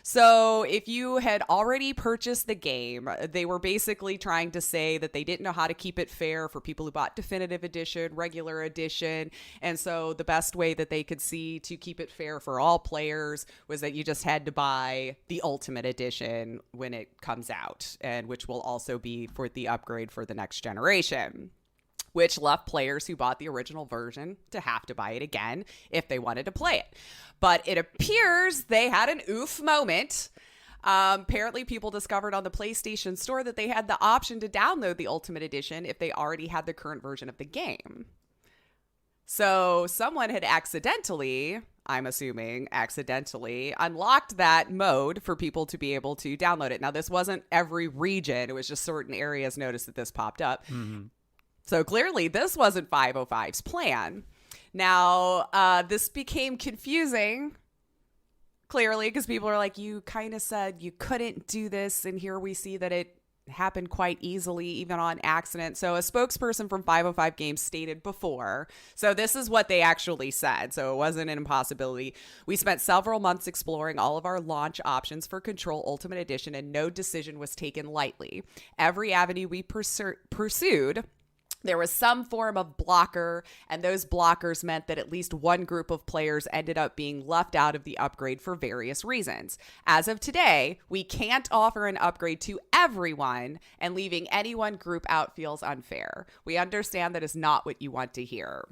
So if you had already purchased the game, they were basically trying to say that they didn't know how to keep it fair for people who bought Definitive Edition, Regular Edition. And so the best way that they could see to keep it fair for all players was that you just had to buy the Ultimate Edition when it comes out, and which will also be for the upgrade for the next generation, which left players who bought the original version to have to buy it again if they wanted to play it. But it appears they had an oof moment. Apparently, people discovered on the PlayStation Store that they had the option to download the Ultimate Edition if they already had the current version of the game. So someone had accidentally, I'm assuming accidentally, unlocked that mode for people to be able to download it. Now, this wasn't every region. It was just certain areas noticed that this popped up. So clearly this wasn't 505's plan. Now, this became confusing, clearly, because people are like, you kind of said you couldn't do this, and here we see that it happened quite easily, even on accident. So a spokesperson from 505 Games stated before, so this is what they actually said, so it wasn't an impossibility. We spent several months exploring all of our launch options for Control Ultimate Edition, and no decision was taken lightly. Every avenue we pursued, there was some form of blocker, and those blockers meant that at least one group of players ended up being left out of the upgrade for various reasons. As of today, we can't offer an upgrade to everyone, and leaving any one group out feels unfair. We understand that is not what you want to hear.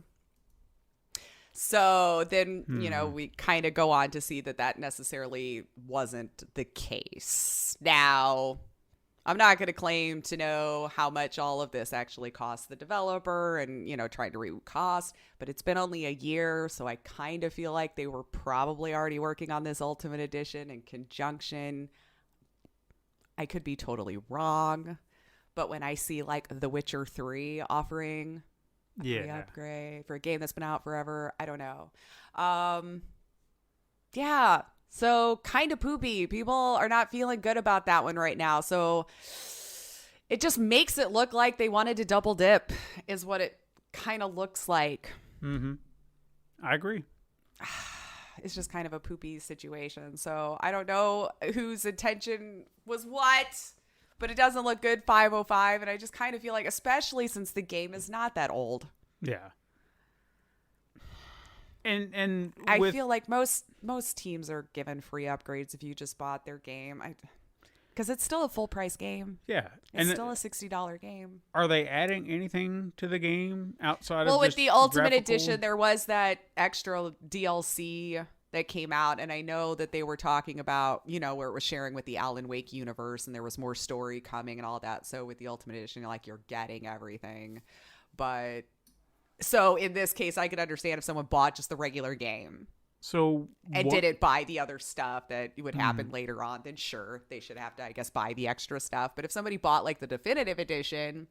So then, we kind of go on to see that necessarily wasn't the case. Now, I'm not going to claim to know how much all of this actually cost the developer and, trying to recoup costs, but it's been only a year, so I kind of feel like they were probably already working on this Ultimate Edition in conjunction. I could be totally wrong, but when I see like The Witcher 3 offering a free upgrade for a game that's been out forever, I don't know. Yeah. So kind of poopy. People are not feeling good about that one right now. So it just makes it look like they wanted to double dip is what it kind of looks like. Mm-hmm. I agree. It's just kind of a poopy situation. So I don't know whose intention was what, but it doesn't look good, 505. And I just kind of feel like, especially since the game is not that old. Yeah. And I feel like most teams are given free upgrades if you just bought their game. Because it's still a full price game. Yeah. It's still a $60 game. Are they adding anything to the game outside of just with the Ultimate graphical? Edition, there was that extra DLC that came out. And I know that they were talking about, where it was sharing with the Alan Wake universe and there was more story coming and all that. So with the Ultimate Edition, you're getting everything. But so in this case, I could understand if someone bought just the regular game. And didn't buy the other stuff that would happen later on, then sure, they should have to, I guess, buy the extra stuff. But if somebody bought like the definitive edition,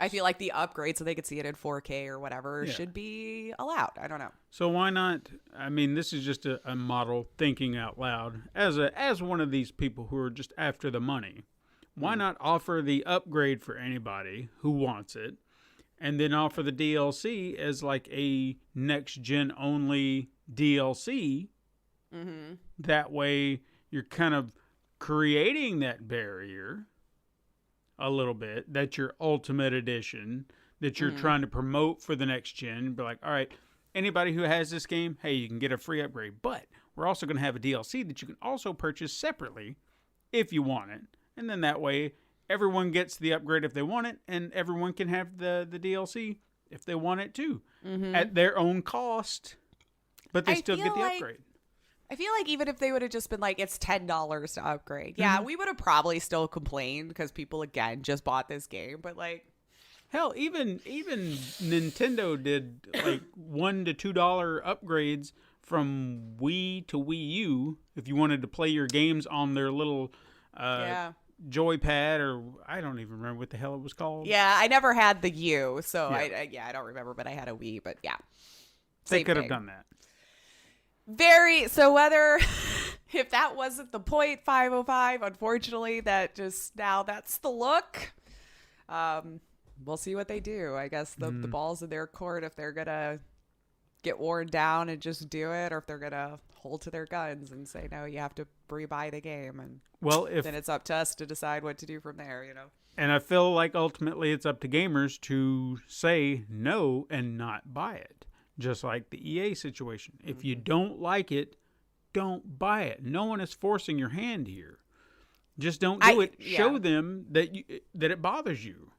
I feel like the upgrade so they could see it in 4K or whatever should be allowed. I don't know. So why not? I mean, this is just a model thinking out loud. As one of these people who are just after the money, why not offer the upgrade for anybody who wants it? And then offer the DLC as like a next-gen only DLC. Mm-hmm. That way you're kind of creating that barrier a little bit. That's your Ultimate Edition that you're trying to promote for the next gen. Be like, all right, anybody who has this game, hey, you can get a free upgrade. But we're also going to have a DLC that you can also purchase separately if you want it. And then that way everyone gets the upgrade if they want it, and everyone can have the DLC if they want it too, at their own cost, but they still get the upgrade. I feel like even if they would have just been like, it's $10 to upgrade, we would have probably still complained because people, again, just bought this game. But like, hell, even Nintendo did like $1 to $2 upgrades from Wii to Wii U if you wanted to play your games on their little joypad, or I don't even remember what the hell it was called. Yeah, I never had the U, so I don't remember, but I had a Wii, but yeah. They could have done that. So whether, if that wasn't the point, 505, unfortunately, that's the look. We'll see what they do. I guess the ball's in their court if they're going to get worn down and just do it, or if they're going to hold to their guns and say, no, you have to rebuy the game. And then it's up to us to decide what to do from there, And I feel like ultimately it's up to gamers to say no and not buy it. Just like the EA situation. If you don't like it, don't buy it. No one is forcing your hand here. Just don't do it. Show them that it bothers you.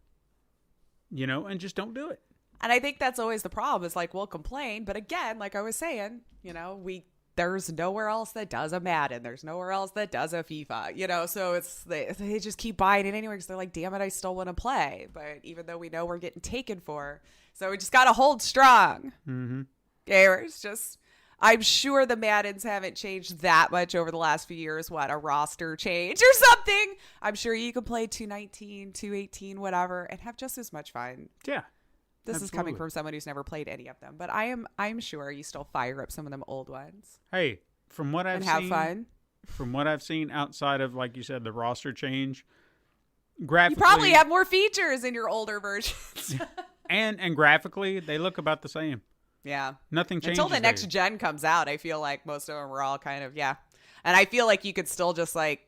And just don't do it. And I think that's always the problem. Is like, we'll complain, but again, like I was saying, there's nowhere else that does a Madden. There's nowhere else that does a FIFA. So it's they just keep buying it anyway because they're like, damn it, I still want to play. But even though we know we're getting taken for, so we just got to hold strong. Mm-hmm. It's just, I'm sure the Maddens haven't changed that much over the last few years. What, a roster change or something? I'm sure you can play 219, 218, whatever, and have just as much fun. Yeah. This Absolutely. is coming from someone who's never played any of them, but I'm sure you still fire up some of them old ones. Hey, from what I've seen, have fun. From what I've seen outside of, like you said, the roster change, graphically, You probably have more features in your older versions. and graphically, they look about the same. Yeah. Nothing changes. Until the next there. gen comes out, I feel like most of them were all kind of, yeah. And I feel like you could still just like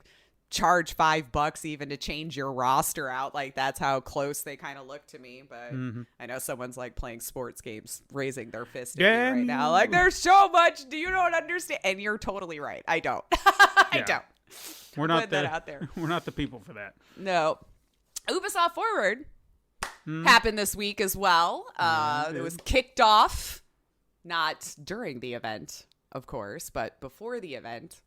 charge $5 even to change your roster out. Like that's how close they kind of look to me. But I know someone's like playing sports games, raising their fist at me right now. Like there's so much. Do you don't understand? And you're totally right. I don't. I don't. We're not that out there. We're not the people for that. No. Ubisoft Forward happened this week as well. It was kicked off, not during the event, of course, but before the event.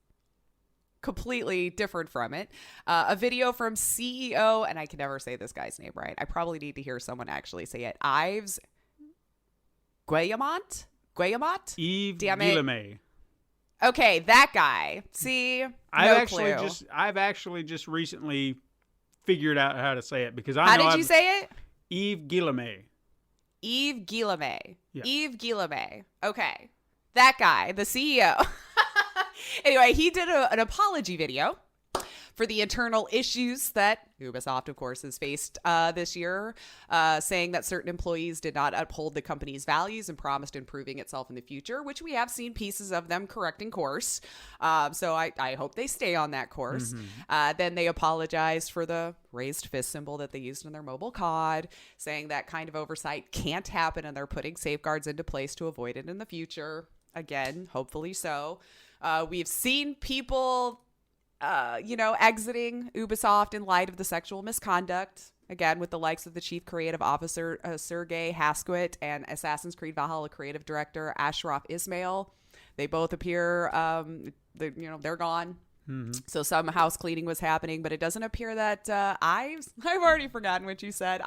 Completely different from it. A video from CEO, and I can never say this guy's name right. I probably need to hear someone actually say it. Yves Guillemot? Yves Damn it. Guillemot. Okay, that guy. See, I've actually just recently figured out how to say it because How did you say it? Yves Guillemot. Yves Guillemot. Yeah. Yves Guillemot. Okay, that guy, the CEO. Anyway, he did an apology video for the internal issues that Ubisoft, of course, has faced this year, saying that certain employees did not uphold the company's values and promised improving itself in the future, which we have seen pieces of them correcting course. So I hope they stay on that course. Then they apologized for the raised fist symbol that they used in their mobile COD, saying that kind of oversight can't happen and they're putting safeguards into place to avoid it in the future. Again, hopefully so. We've seen people, exiting Ubisoft in light of the sexual misconduct. Again, with the likes of the chief creative officer, Sergei Hasquit, and Assassin's Creed Valhalla creative director, Ashraf Ismail. They both appear, they're gone. So some house cleaning was happening, but it doesn't appear that I've already forgotten what you said.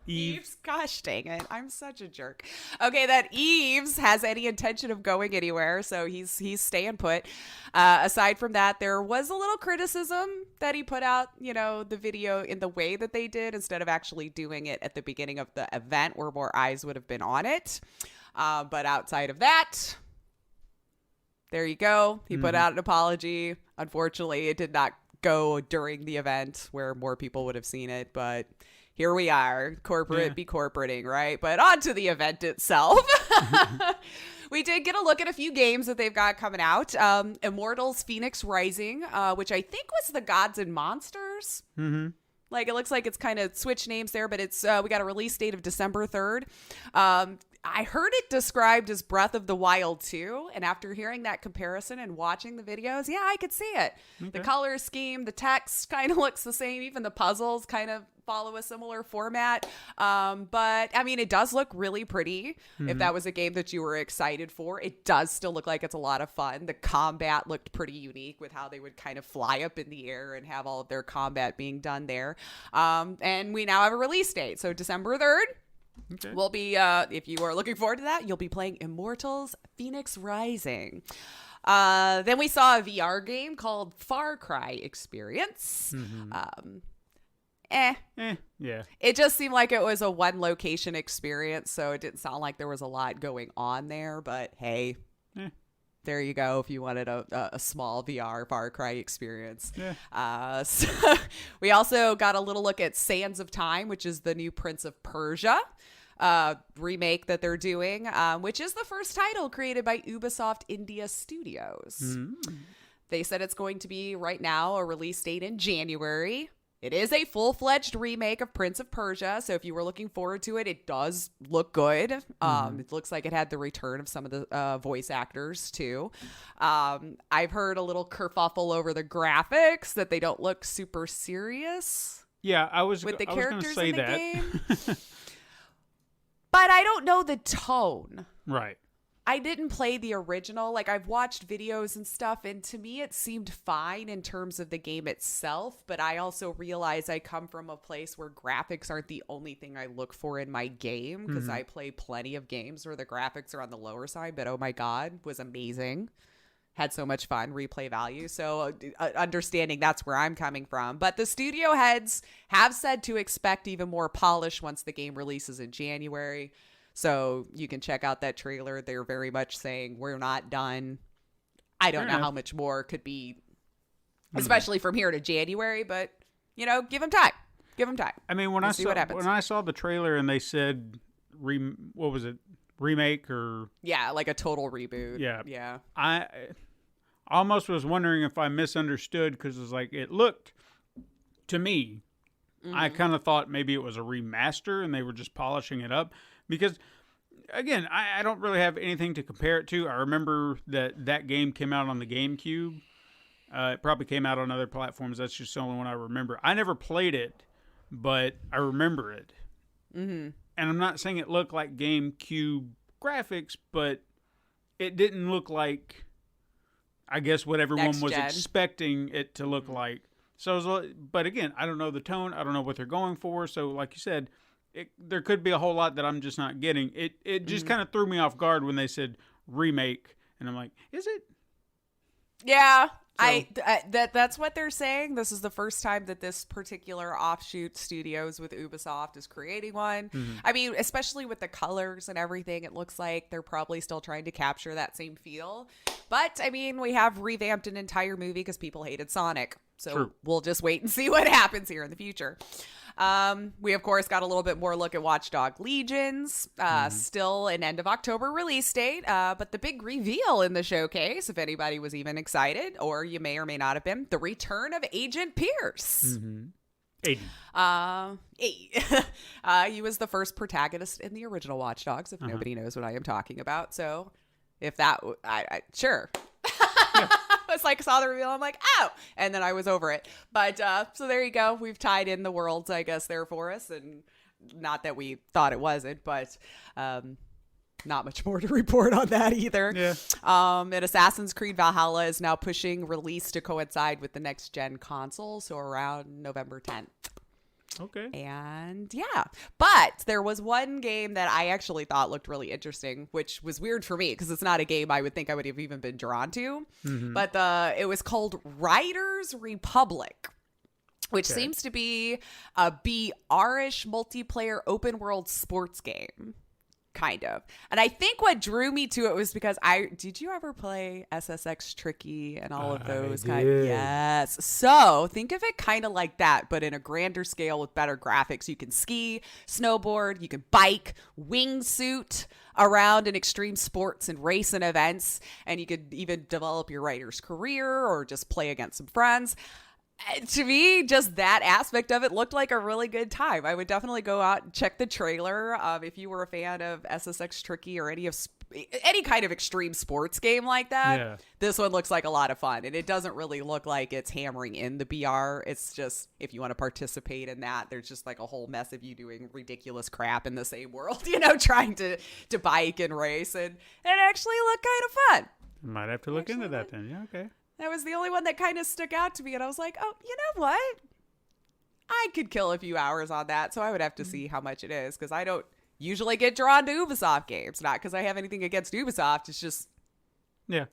Yves, gosh dang it, I'm such a jerk. Okay, that Yves has any intention of going anywhere, so he's staying put. Aside from that, there was a little criticism that he put out, the video in the way that they did instead of actually doing it at the beginning of the event where more eyes would have been on it. But outside of that, there you go. He put out an apology. Unfortunately, it did not go during the event where more people would have seen it, but here we are, be corporating, right? But on to the event itself. We did get a look at a few games that they've got coming out. Immortals Phoenix Rising, which I think was the Gods and Monsters. Like, it looks like it's kind of switched names there, but it's we got a release date of December 3rd. I heard it described as Breath of the Wild 2, and after hearing that comparison and watching the videos, yeah, I could see it. Okay. The color scheme, the text kind of looks the same. Even the puzzles kind of follow a similar format. But, I mean, it does look really pretty. If that was a game that you were excited for, it does still look like it's a lot of fun. The combat looked pretty unique with how they would kind of fly up in the air and have all of their combat being done there. And we now have a release date. So December 3rd. Okay. We'll be, if you are looking forward to that, you'll be playing Immortals Phoenix Rising. Then we saw a VR game called Far Cry Experience. Yeah. It just seemed like it was a one location experience, so it didn't sound like there was a lot going on there, but hey. There you go if you wanted a small VR Far Cry experience. Yeah. So we also got a little look at Sands of Time, which is the new Prince of Persia remake that they're doing, which is the first title created by Ubisoft India Studios. They said it's going to be right now a release date in January. It is a full-fledged remake of Prince of Persia, so if you were looking forward to it, it does look good. It looks like it had the return of some of the voice actors, too. I've heard a little kerfuffle over the graphics, that they don't look super serious. Yeah, I was with the going characters to say in the that. game. But I don't know the tone. Right. I didn't play the original. Like, I've watched videos and stuff, and to me it seemed fine in terms of the game itself, but I also realize I come from a place where graphics aren't the only thing I look for in my game, because I play plenty of games where the graphics are on the lower side, but oh my god, was amazing. Had so much fun, replay value. So understanding that's where I'm coming from. But the studio heads have said to expect even more polish once the game releases in January. So you can check out that trailer. They're very much saying we're not done. I don't know how much more could be, especially from here to January, but, give them time. Give them time. I mean, when I saw the trailer and they said, what was it, remake or like a total reboot. Yeah. I almost was wondering if I misunderstood because it was like it looked to me. I kind of thought maybe it was a remaster and they were just polishing it up because. Again, I don't really have anything to compare it to. I remember that game came out on the GameCube. It probably came out on other platforms. That's just the only one I remember. I never played it, but I remember it. And I'm not saying it looked like GameCube graphics, but it didn't look like, I guess, what everyone was expecting it to look like. So, but again, I don't know the tone. I don't know what they're going for. So, like you said, there could be a whole lot that I'm just not getting. It just kind of threw me off guard when they said remake, and I'm like, is it? Yeah, so. That's what they're saying. This is the first time that this particular offshoot studios with Ubisoft is creating one. I mean, especially with the colors and everything, it looks like they're probably still trying to capture that same feel. But I mean, we have revamped an entire movie because people hated Sonic. So We'll just wait and see what happens here in the future. We, of course, got a little bit more look at Watch Dogs Legions. Still an end of October release date. But the big reveal in the showcase, if anybody was even excited, or you may or may not have been, the return of Agent Pierce. Aiden. He was the first protagonist in the original Watch Dogs, if nobody knows what I am talking about. So if that, sure. It's like I saw the reveal, I'm like, oh, and then I was over it. But so there you go. We've tied in the worlds, I guess, there for us, and not that we thought it wasn't, but not much more to report on that either. Yeah. And Assassin's Creed Valhalla is now pushing release to coincide with the next gen console, so around November 10th. Okay. And yeah, but there was one game that I actually thought looked really interesting, which was weird for me because it's not a game I would think I would have even been drawn to. But it was called Riders Republic, which seems to be a BR-ish multiplayer open world sports game. Kind of. And I think what drew me to it was because did you ever play SSX Tricky and all of those Yes. So think of it kind of like that, but in a grander scale with better graphics. You can ski, snowboard, you can bike, wingsuit around in extreme sports and race and events. And you could even develop your writer's career or just play against some friends. To me, just that aspect of it looked like a really good time. I would definitely go out and check the trailer. If you were a fan of SSX Tricky or any kind of extreme sports game like that, this one looks like a lot of fun. And it doesn't really look like it's hammering in the BR. It's just, if you want to participate in that, there's just like a whole mess of you doing ridiculous crap in the same world, trying to bike and race. And it actually looked kind of fun. Might have to look into that then. Yeah, okay. That was the only one that kind of stuck out to me. And I was like, oh, you know what? I could kill a few hours on that. So I would have to see how much it is. Because I don't usually get drawn to Ubisoft games. Not because I have anything against Ubisoft. It's just... Yeah.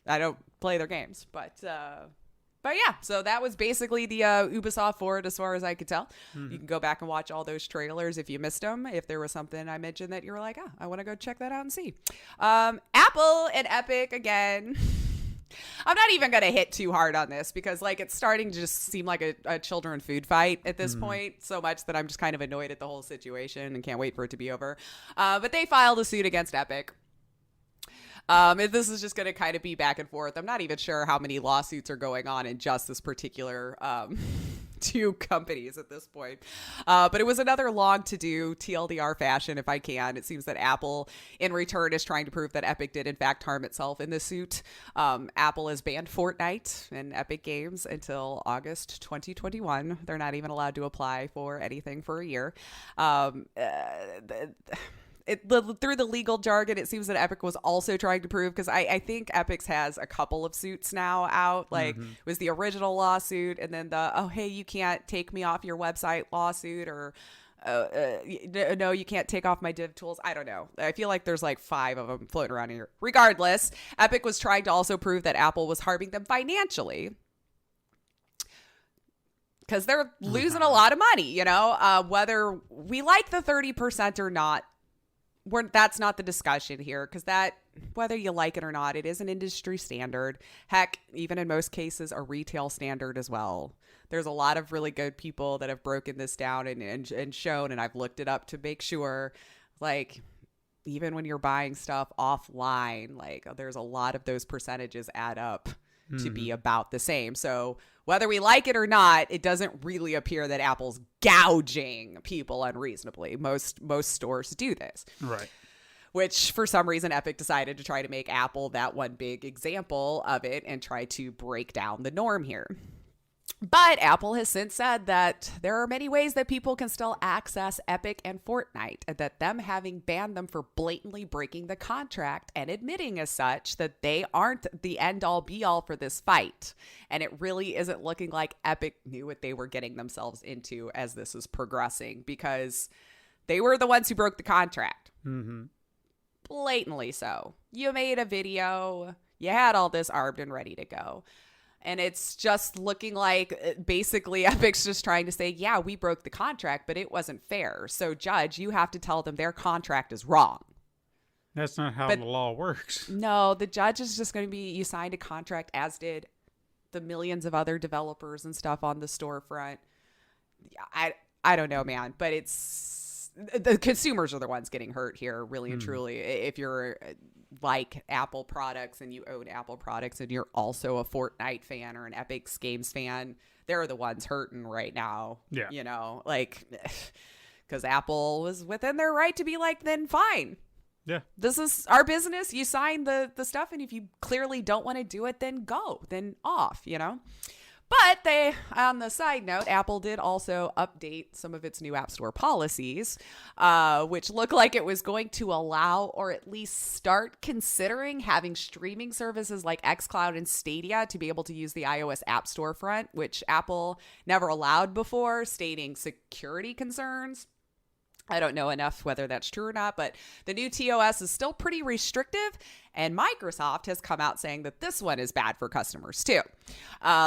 I don't play their games. But yeah. So that was basically the Ubisoft Forward as far as I could tell. You can go back and watch all those trailers if you missed them. If there was something I mentioned that you were like, I want to go check that out and see. Apple and Epic again... I'm not even going to hit too hard on this because it's starting to just seem like a children food fight at this point so much that I'm just kind of annoyed at the whole situation and can't wait for it to be over. But they filed a suit against Epic. This is just going to kind of be back and forth. I'm not even sure how many lawsuits are going on in just this particular two companies at this point. But it was another long to do TLDR fashion, if I can. It seems that Apple, in return, is trying to prove that Epic did, in fact, harm itself in this suit. Apple has banned Fortnite and Epic Games until August 2021. They're not even allowed to apply for anything for a year. Through the legal jargon, it seems that Epic was also trying to prove, because I think Epic's has a couple of suits now out. It was the original lawsuit, and then the, oh, hey, you can't take me off your website lawsuit, or no, you can't take off my div tools. I don't know. I feel like there's 5 of them floating around here. Regardless, Epic was trying to also prove that Apple was harming them financially, because they're losing a lot of money, whether we like the 30% or not. that's not the discussion here, because that, whether you like it or not, it is an industry standard. Heck, even in most cases, a retail standard as well. There's a lot of really good people that have broken this down and shown, and I've looked it up to make sure, like, even when you're buying stuff offline, like, there's a lot of those percentages add up to be about the same. So whether we like it or not, it doesn't really appear that Apple's gouging people unreasonably. Most stores do this. Right. Which, for some reason, Epic decided to try to make Apple that one big example of it and try to break down the norm here. But Apple has since said that there are many ways that people can still access Epic and Fortnite, and that them having banned them for blatantly breaking the contract and admitting as such that they aren't the end-all be-all for this fight. And it really isn't looking like Epic knew what they were getting themselves into as this is progressing, because they were the ones who broke the contract. Mm-hmm. Blatantly so. You made a video, you had all this armed and ready to go. And it's just looking like basically Epic's just trying to say, yeah, we broke the contract, but it wasn't fair. So, judge, you have to tell them their contract is wrong. That's not how the law works. No, the judge is just going to be, you signed a contract, as did the millions of other developers and stuff on the storefront. I don't know, man, but it's the consumers are the ones getting hurt here, really and truly. If you're like Apple products and you own Apple products and you're also a Fortnite fan or an Epic Games fan, they're the ones hurting right now. Yeah. You know, like, because Apple was within their right to be like, then fine. Yeah. This is our business. You sign the stuff, and if you clearly don't want to do it, then go, then off, you know? But they, on the side note, Apple did also update some of its new App Store policies, which looked like it was going to allow, or at least start considering, having streaming services like xCloud and Stadia to be able to use the iOS App Storefront, which Apple never allowed before, stating security concerns. I don't know enough whether that's true or not, but the new TOS is still pretty restrictive, and Microsoft has come out saying that this one is bad for customers too.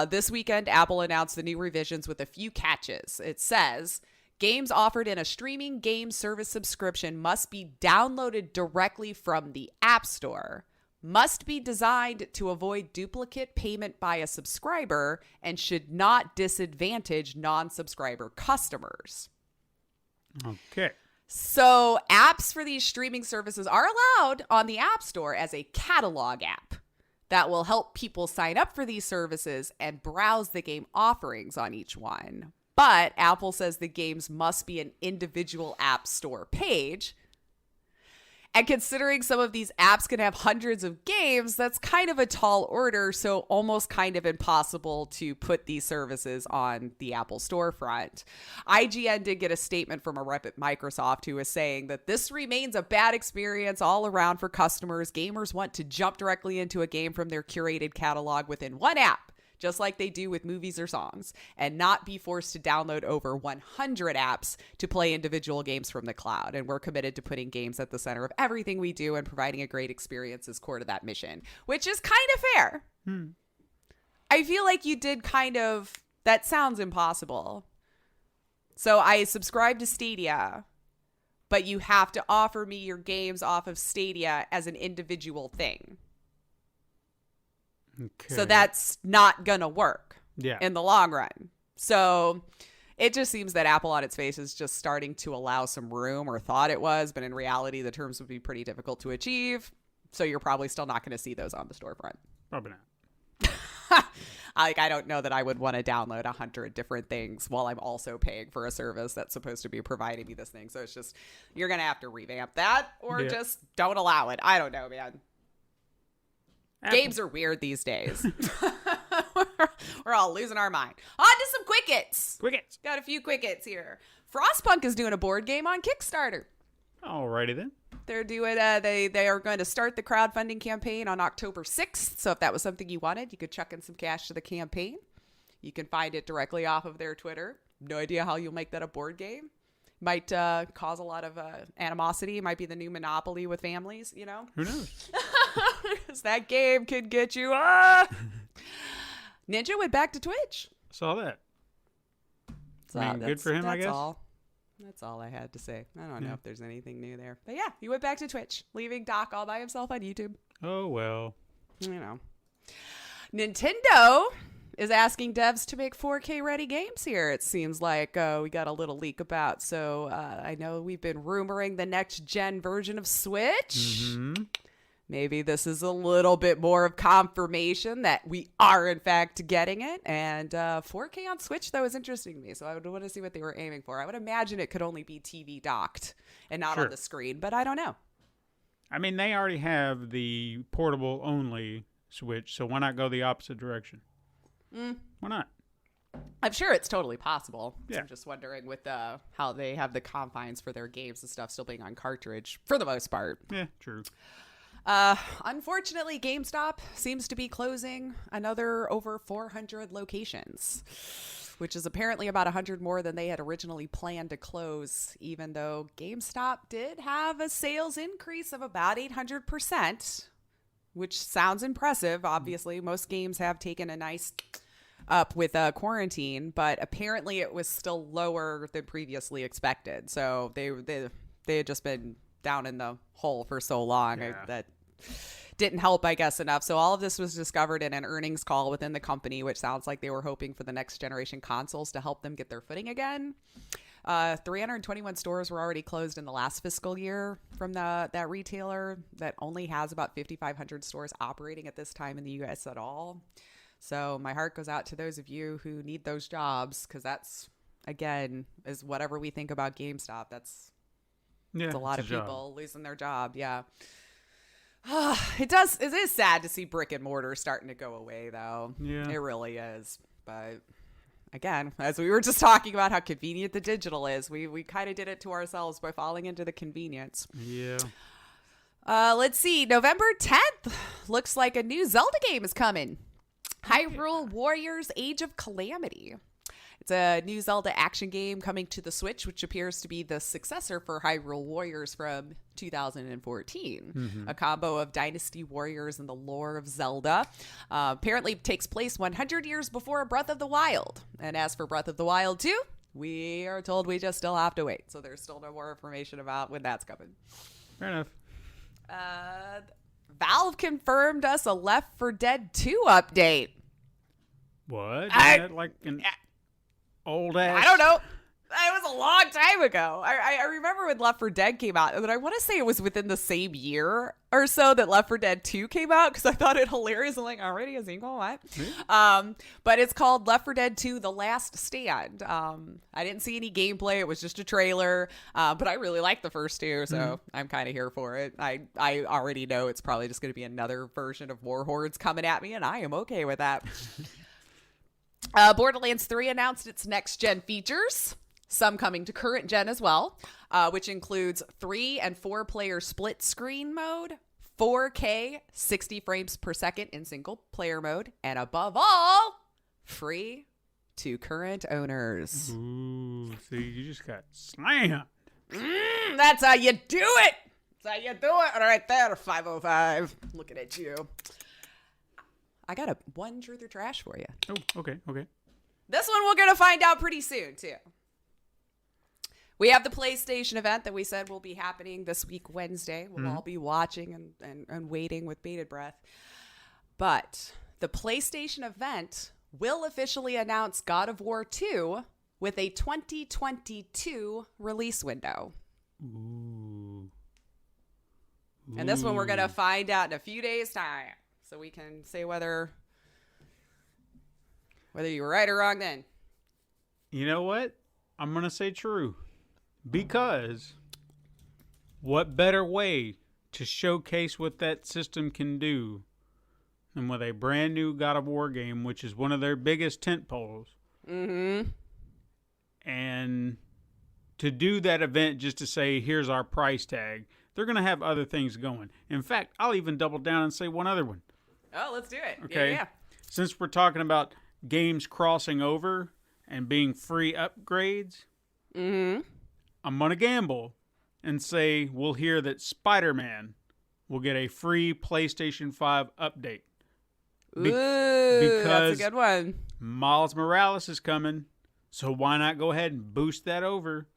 This weekend, Apple announced the new revisions with a few catches. It says, games offered in a streaming game service subscription must be downloaded directly from the App Store, must be designed to avoid duplicate payment by a subscriber, and should not disadvantage non-subscriber customers. Okay. So apps for these streaming services are allowed on the App Store as a catalog app that will help people sign up for these services and browse the game offerings on each one. But Apple says the games must be an individual App Store page. And considering some of these apps can have hundreds of games, that's kind of a tall order, so almost kind of impossible to put these services on the Apple storefront. IGN did get a statement from a rep at Microsoft who was saying that this remains a bad experience all around for customers. Gamers want to jump directly into a game from their curated catalog within one app, just like they do with movies or songs, and not be forced to download over 100 apps to play individual games from the cloud. And we're committed to putting games at the center of everything we do, and providing a great experience is core to that mission, which is kind of fair. I feel like you did kind of, that sounds impossible. So I subscribe to Stadia, but you have to offer me your games off of Stadia as an individual thing. Okay. So that's not going to work in the long run. So it just seems that Apple on its face is just starting to allow some room, or thought it was, but in reality, the terms would be pretty difficult to achieve. So you're probably still not going to see those on the storefront. Probably not. I don't know that I would want to download 100 different things while I'm also paying for a service that's supposed to be providing me this thing. So it's just, you're going to have to revamp that, or just don't allow it. I don't know, man. Apple. Games are weird these days. We're all losing our mind. On to some quick-hits. Got a few quick-hits here. Frostpunk is doing a board game on Kickstarter. Alrighty then. They're doing they are going to start the crowdfunding campaign on October 6th. So if that was something you wanted, you could chuck in some cash to the campaign. You can find it directly off of their Twitter. No idea how you'll make that a board game. Might cause a lot of animosity. Might be the new Monopoly with families, you know? Who knows? Because that game could get you. Ninja went back to Twitch. Saw that. So I mean, good for him, I guess. All. That's all I had to say. I don't know if there's anything new there. But yeah, he went back to Twitch, leaving Doc all by himself on YouTube. Oh, well. You know. Nintendo is asking devs to make 4K ready games here. It seems like we got a little leak about. So I know we've been rumoring the next gen version of Switch. Mm-hmm. Maybe this is a little bit more of confirmation that we are in fact getting it. And 4K on Switch, though, is interesting to me. So I would want to see what they were aiming for. I would imagine it could only be TV docked and not on the screen, but I don't know. I mean, they already have the portable only Switch, so why not go the opposite direction? Why not? I'm sure it's totally possible. Yeah. I'm just wondering with how they have the confines for their games and stuff still being on cartridge for the most part. Yeah, true. Unfortunately, GameStop seems to be closing another over 400 locations, which is apparently about 100 more than they had originally planned to close, even though GameStop did have a sales increase of about 800%, which sounds impressive. Obviously, most games have taken a nice up with quarantine, but apparently it was still lower than previously expected. So they had just been down in the hole for so long that didn't help, I guess, enough. So all of this was discovered in an earnings call within the company, which sounds like they were hoping for the next generation consoles to help them get their footing again. 321 stores were already closed in the last fiscal year from that retailer that only has about 5,500 stores operating at this time in the U.S. at all. So my heart goes out to those of you who need those jobs, because that's, again, is whatever we think about GameStop. It's a lot of people losing their job. Yeah. It is sad to see brick and mortar starting to go away, though. Yeah. It really is. But again, as we were just talking about how convenient the digital is, we kind of did it to ourselves by falling into the convenience. Yeah. Let's see. November 10th looks like a new Zelda game is coming. Hyrule Warriors Age of Calamity. It's a new Zelda action game coming to the Switch, which appears to be the successor for Hyrule Warriors from 2014. Mm-hmm. A combo of Dynasty Warriors and the lore of Zelda. Apparently takes place 100 years before Breath of the Wild. And as for Breath of the Wild 2, we are told we just still have to wait. So there's still no more information about when that's coming. Fair enough. Valve confirmed us a Left 4 Dead 2 update. What? Is that like an old ass? I don't know. It was a long time ago. I remember when Left 4 Dead came out, and I want to say it was within the same year or so that Left 4 Dead 2 came out, because I thought it hilarious. I'm like, already a sequel? What? But it's called Left 4 Dead 2: The Last Stand. I didn't see any gameplay. It was just a trailer. But I really liked the first two, so I'm kind of here for it. I already know it's probably just going to be another version of War Hordes coming at me, and I am okay with that. Borderlands 3 announced its next-gen features. Some coming to current gen as well, which includes 3 and 4 player split screen mode, 4K 60 frames per second in single player mode, and above all, free to current owners. Ooh, see, you just got slammed. That's how you do it. That's how you do it right there, 505. Looking at you. I got one truth or trash for you. Oh, okay. This one we're going to find out pretty soon, too. We have the PlayStation event that we said will be happening this week, Wednesday. We'll all be watching and waiting with bated breath. But the PlayStation event will officially announce God of War 2 with a 2022 release window. Ooh. And this one we're going to find out in a few days' time. So we can say whether you were right or wrong then. You know what? I'm going to say true. Because what better way to showcase what that system can do than with a brand new God of War game, which is one of their biggest tentpoles. Mm-hmm. And to do that event just to say, here's our price tag, they're going to have other things going. In fact, I'll even double down and say one other one. Oh, let's do it. Okay. Yeah. Since we're talking about games crossing over and being free upgrades, I'm going to gamble and say we'll hear that Spider-Man will get a free PlayStation 5 update. Ooh, that's a good one. Miles Morales is coming, so why not go ahead and boost that over?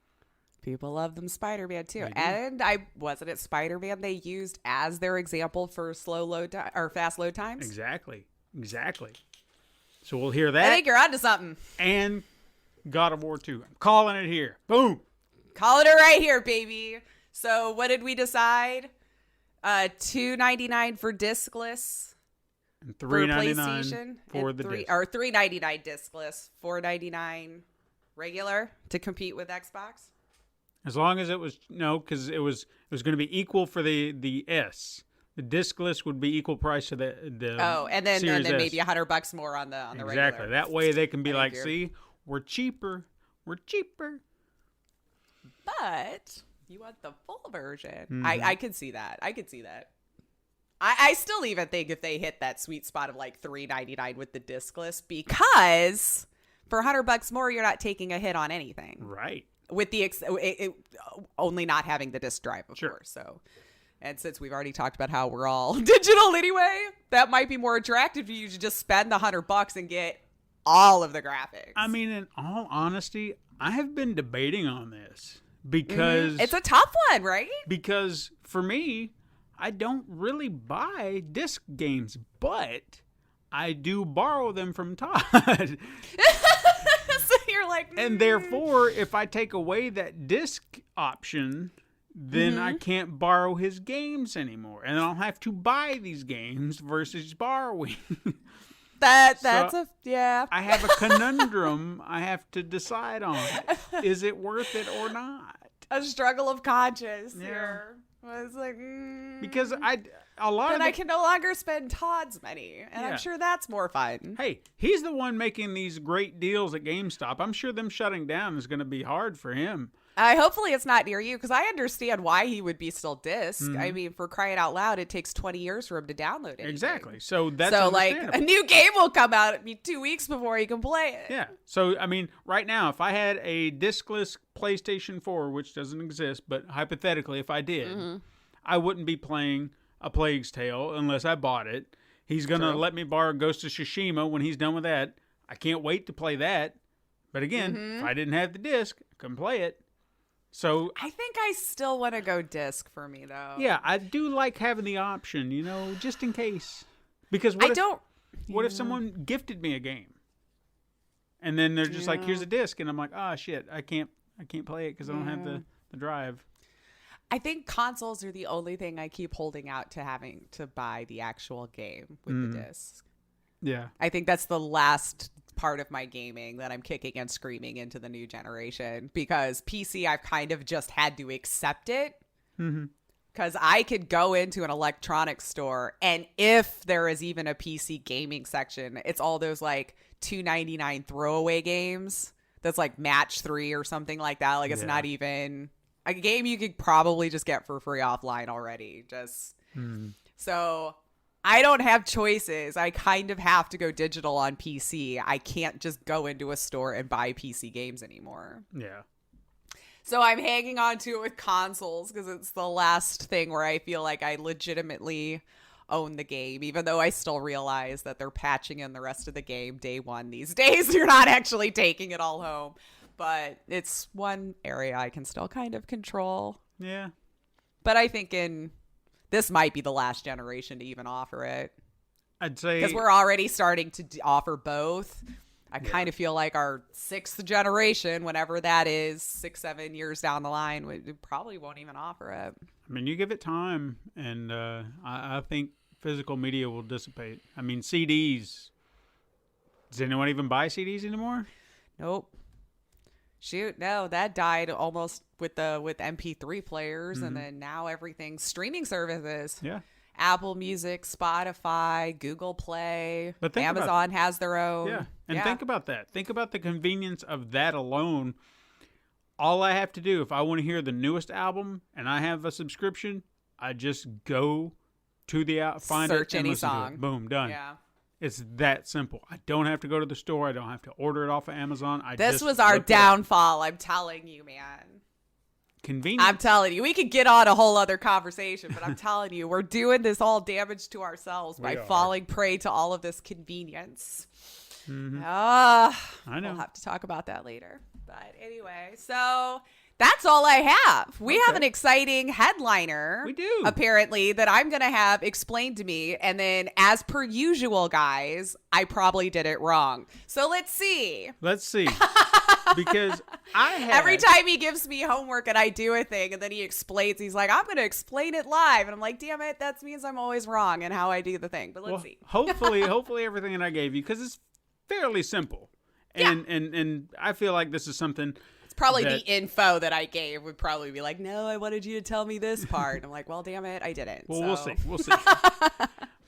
People love them Spider-Man too. They do. And wasn't it Spider-Man they used as their example for slow load or fast load times? Exactly. So we'll hear that. I think you're onto something. And God of War 2. I'm calling it here. Boom. Calling it right here, baby. So what did we decide? $2.99 for discless. And For $3.99 PlayStation for and the disc. or $3.99 discless, $4.99 regular to compete with Xbox. As long as it was because it was going to be equal for the S. The discless would be equal price to the and then Series S. maybe $100 more on the Exactly. regular. That way they can be like, Figured. see, we're cheaper. But you want the full version. Mm-hmm. I could see that. I still even think if they hit that sweet spot of like $3.99 with the discless, because for $100 more, you're not taking a hit on anything. Right. With the only not having the disc drive, of Sure. course. So, and since we've already talked about how we're all digital anyway, that might be more attractive to you to just spend the $100 and get all of the graphics. I mean, in all honesty, I have been debating on this because it's a tough one, right? Because for me, I don't really buy disc games, but I do borrow them from Todd. So you're like, And therefore, if I take away that disc option, then I can't borrow his games anymore. And I'll have to buy these games versus borrowing. that's So, yeah. I have a conundrum I have to decide on. Is it worth it or not? A struggle of conscience Yeah. here. I was like, Because a lot then of I can no longer spend Todd's money, and Yeah. I'm sure that's more fun. Hey, he's the one making these great deals at GameStop. I'm sure them shutting down is going to be hard for him. Hopefully it's not near you, because I understand why he would be still disc. Mm-hmm. I mean, for crying out loud, it takes 20 years for him to download anything. Exactly. So that's so like understandable. a new game will come out 2 weeks before you can play it. Yeah. So, I mean, right now, if I had a discless PlayStation 4, which doesn't exist, but hypothetically, if I did, I wouldn't be playing A Plague's Tale unless I bought it. He's going to let me borrow Ghost of Tsushima when he's done with that. I can't wait to play that. But again, if I didn't have the disc, I couldn't play it. So, I think I still want to go disc for me, though. yeah, I do like having the option, just in case. Because what if someone gifted me a game? And then they're just like, here's a disc. And I'm like, oh, shit, I can't play it because I don't have the drive. I think consoles are the only thing I keep holding out to having to buy the actual game with the disc. Yeah. I think that's the last part of my gaming that I'm kicking and screaming into the new generation, because PC, I've kind of just had to accept it. Because I could go into an electronics store, and if there is even a PC gaming section, it's all those like $2.99 throwaway games. That's like Match 3 or something like that. Like it's not even a game you could probably just get for free offline already. So I don't have choices. I kind of have to go digital on PC. I can't just go into a store and buy PC games anymore. Yeah. So I'm hanging on to it with consoles because it's the last thing where I feel like I legitimately own the game, even though I still realize that they're patching in the rest of the game day one these days. You're not actually taking it all home. But it's one area I can still kind of control. Yeah. But I think this might be the last generation to even offer it. I'd say... Because we're already starting to offer both. I kind of feel like our sixth generation, whenever that is, 6-7 years down the line, we probably won't even offer it. I mean, you give it time, and I think physical media will dissipate. I mean, CDs. Does anyone even buy CDs anymore? Nope. Shoot, no, that died almost with MP3 players, and then now everything's streaming services. Yeah. Apple Music, Spotify, Google Play, But think about- Amazon has their own. Yeah. And think about that. Think about the convenience of that alone. All I have to do, if I want to hear the newest album and I have a subscription, I just go to find Search it and any listen to song. it. Boom, done. Yeah. It's that simple. I don't have to go to the store. I don't have to order it off of Amazon. This was our downfall. I'm telling you, man. Convenient. I'm telling you, we could get on a whole other conversation, but I'm telling you, we're doing this all damage to ourselves by We are. falling prey to all of this convenience. I know. We'll have to talk about that later. But anyway, so That's all I have. We have an exciting headliner. We do. Apparently, that I'm going to have explained to me. And then, as per usual, guys, I probably did it wrong. So let's see. Because every time he gives me homework and I do a thing and then he explains, he's like, I'm going to explain it live. And I'm like, damn it, that means I'm always wrong in how I do the thing. But let's see. hopefully everything that I gave you, because it's fairly simple. And I feel like this is something... Probably the info that I gave would probably be like, no, I wanted you to tell me this part. I'm like, well, damn it, I didn't. Well, we'll see.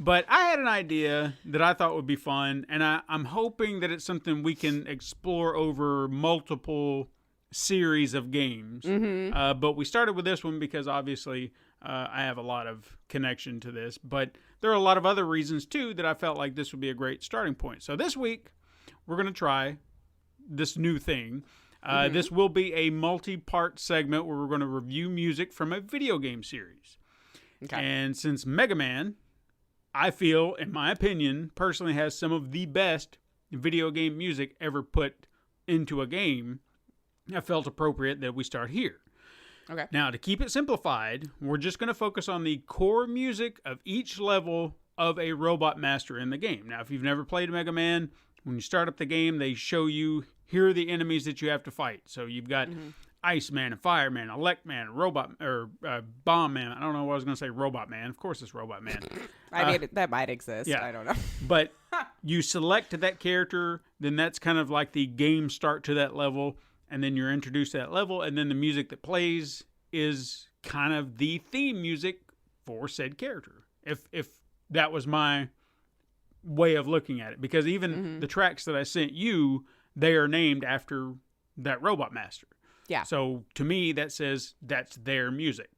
But I had an idea that I thought would be fun, and I'm hoping that it's something we can explore over multiple series of games. But we started with this one because obviously I have a lot of connection to this. But there are a lot of other reasons, too, that I felt like this would be a great starting point. So this week, we're going to try this new thing. This will be a multi-part segment where we're going to review music from a video game series. Okay. And since Mega Man, I feel, in my opinion, personally has some of the best video game music ever put into a game, I felt appropriate that we start here. Okay. Now, to keep it simplified, we're just going to focus on the core music of each level of a Robot Master in the game. Now, if you've never played Mega Man, when you start up the game, they show you, here are the enemies that you have to fight. So you've got Iceman, and Fireman, Electman, Robot, or Bomb Man. I don't know what I was going to say, Robot Man. Of course it's Robot Man. I mean, that might exist. Yeah. I don't know. But you select that character, then that's kind of like the game start to that level, and then you're introduced to that level, and then the music that plays is kind of the theme music for said character. If that was my way of looking at it. Because even the tracks that I sent you, they are named after that Robot Master. Yeah. So to me, that says that's their music.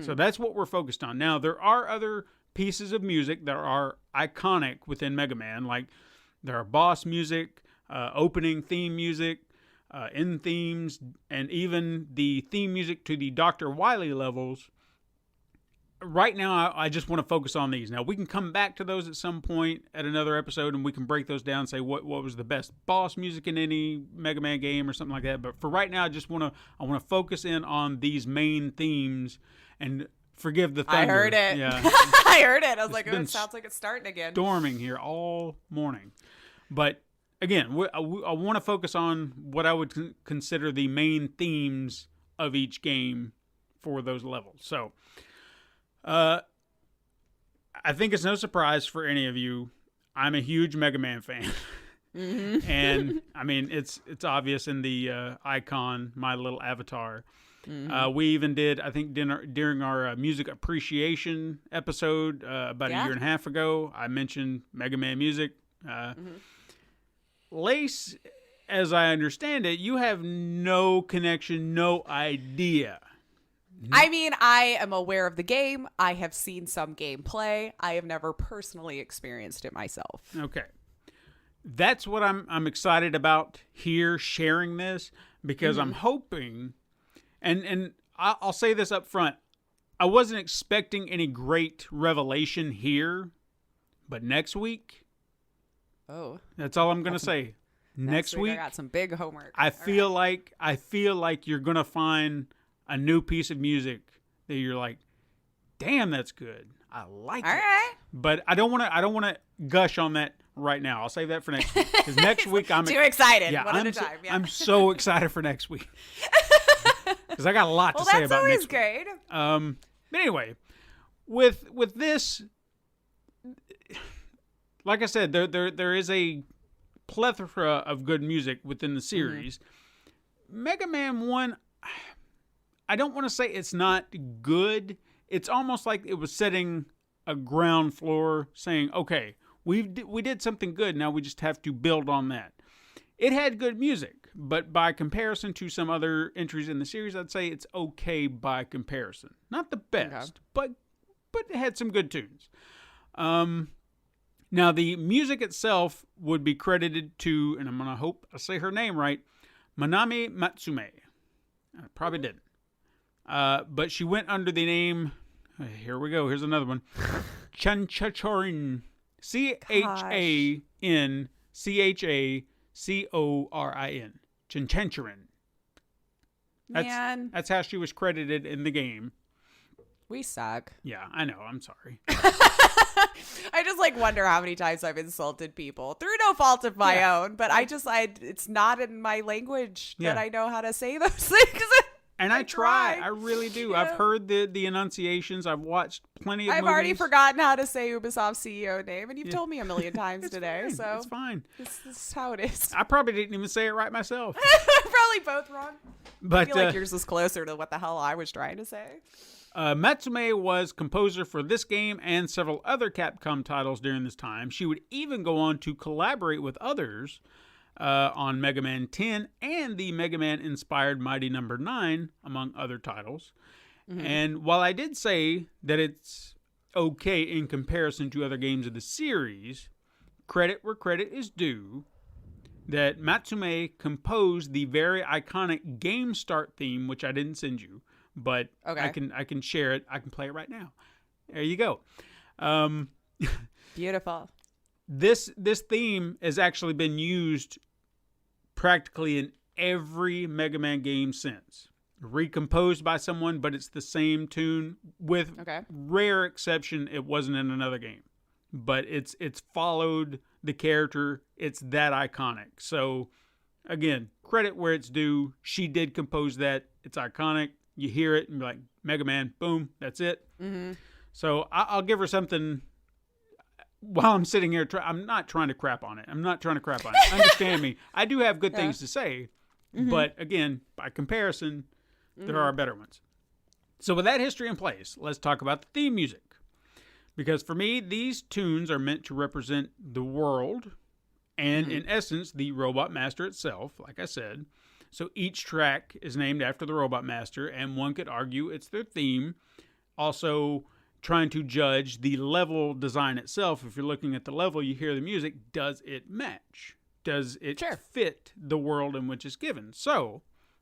So that's what we're focused on. Now, there are other pieces of music that are iconic within Mega Man. Like there are boss music, opening theme music, end themes, and even the theme music to the Dr. Wily levels. Right now, I just want to focus on these. Now, we can come back to those at some point at another episode, and we can break those down and say what was the best boss music in any Mega Man game or something like that. But for right now, I want to focus in on these main themes and forgive the thunder. I heard it. Yeah. I heard it. I was like, oh, it sounds like it's starting again. Storming here all morning. But again, I want to focus on what I would consider the main themes of each game for those levels. So... I think it's no surprise for any of you, I'm a huge Mega Man fan. And, I mean, it's obvious in the icon, my little avatar. We even did, I think, during our music appreciation episode about a year and a half ago, I mentioned Mega Man music. Lace, as I understand it, you have no connection, no idea. I mean, I am aware of the game. I have seen some gameplay. I have never personally experienced it myself. Okay. That's what I'm excited about here, sharing this, because I'm hoping, and I'll say this up front, I wasn't expecting any great revelation here, but next week, that's all I'm going to say. Next week, I got some big homework. I feel like you're going to find a new piece of music that you're like, damn, that's good. I like it. All right. But I don't want to gush on that right now. I'll save that for next week. Because next week I'm too excited. Yeah, one at a time. Yeah. I'm so excited for next week. Because I got a lot to say about next week. Well, that's always great. But anyway, with this, like I said, there is a plethora of good music within the series. Mega Man 1, I don't want to say it's not good. It's almost like it was setting a ground floor, saying, okay, we did something good. Now we just have to build on that. It had good music, but by comparison to some other entries in the series, I'd say it's okay by comparison. Not the best, but it had some good tunes. Now, the music itself would be credited to, and I'm going to hope I say her name right, Manami Matsume. I probably didn't. But she went under the name, here we go, here's another one, Chanchachorin, Chanchacorin, Chanchanchorin. Man. That's how she was credited in the game. We suck. Yeah, I know. I'm sorry. I just wonder how many times I've insulted people through no fault of my own, but it's not in my language that I know how to say those things. And I try. I really do. Yeah. I've heard the enunciations. I've watched plenty of movies. I've already forgotten how to say Ubisoft CEO name, and you've told me a million times today. Fine. So it's fine. This is how it is. I probably didn't even say it right myself. Probably both wrong. But I feel like yours was closer to what the hell I was trying to say. Matsume was composer for this game and several other Capcom titles during this time. She would even go on to collaborate with others on Mega Man 10 and the Mega Man-inspired Mighty No. 9, among other titles. Mm-hmm. And while I did say that it's okay in comparison to other games of the series, credit where credit is due, that Matsume composed the very iconic Game Start theme, which I didn't send you, but I can share it. I can play it right now. There you go. Beautiful. This theme has actually been used practically in every Mega Man game since. Recomposed by someone, but it's the same tune. With rare exception, it wasn't in another game. But it's followed the character. It's that iconic. So, again, credit where it's due. She did compose that. It's iconic. You hear it and be like, Mega Man, boom, that's it. Mm-hmm. So I'll give her something. While I'm sitting here, I'm not trying to crap on it. Understand me. I do have good things to say. Mm-hmm. But again, by comparison, there are better ones. So with that history in place, let's talk about the theme music. Because for me, these tunes are meant to represent the world and, in essence, the Robot Master itself, like I said. So each track is named after the Robot Master, and one could argue it's their theme. Also, trying to judge the level design itself. If you're looking at the level, you hear the music. Does it match? Does it fit the world in which it's given? So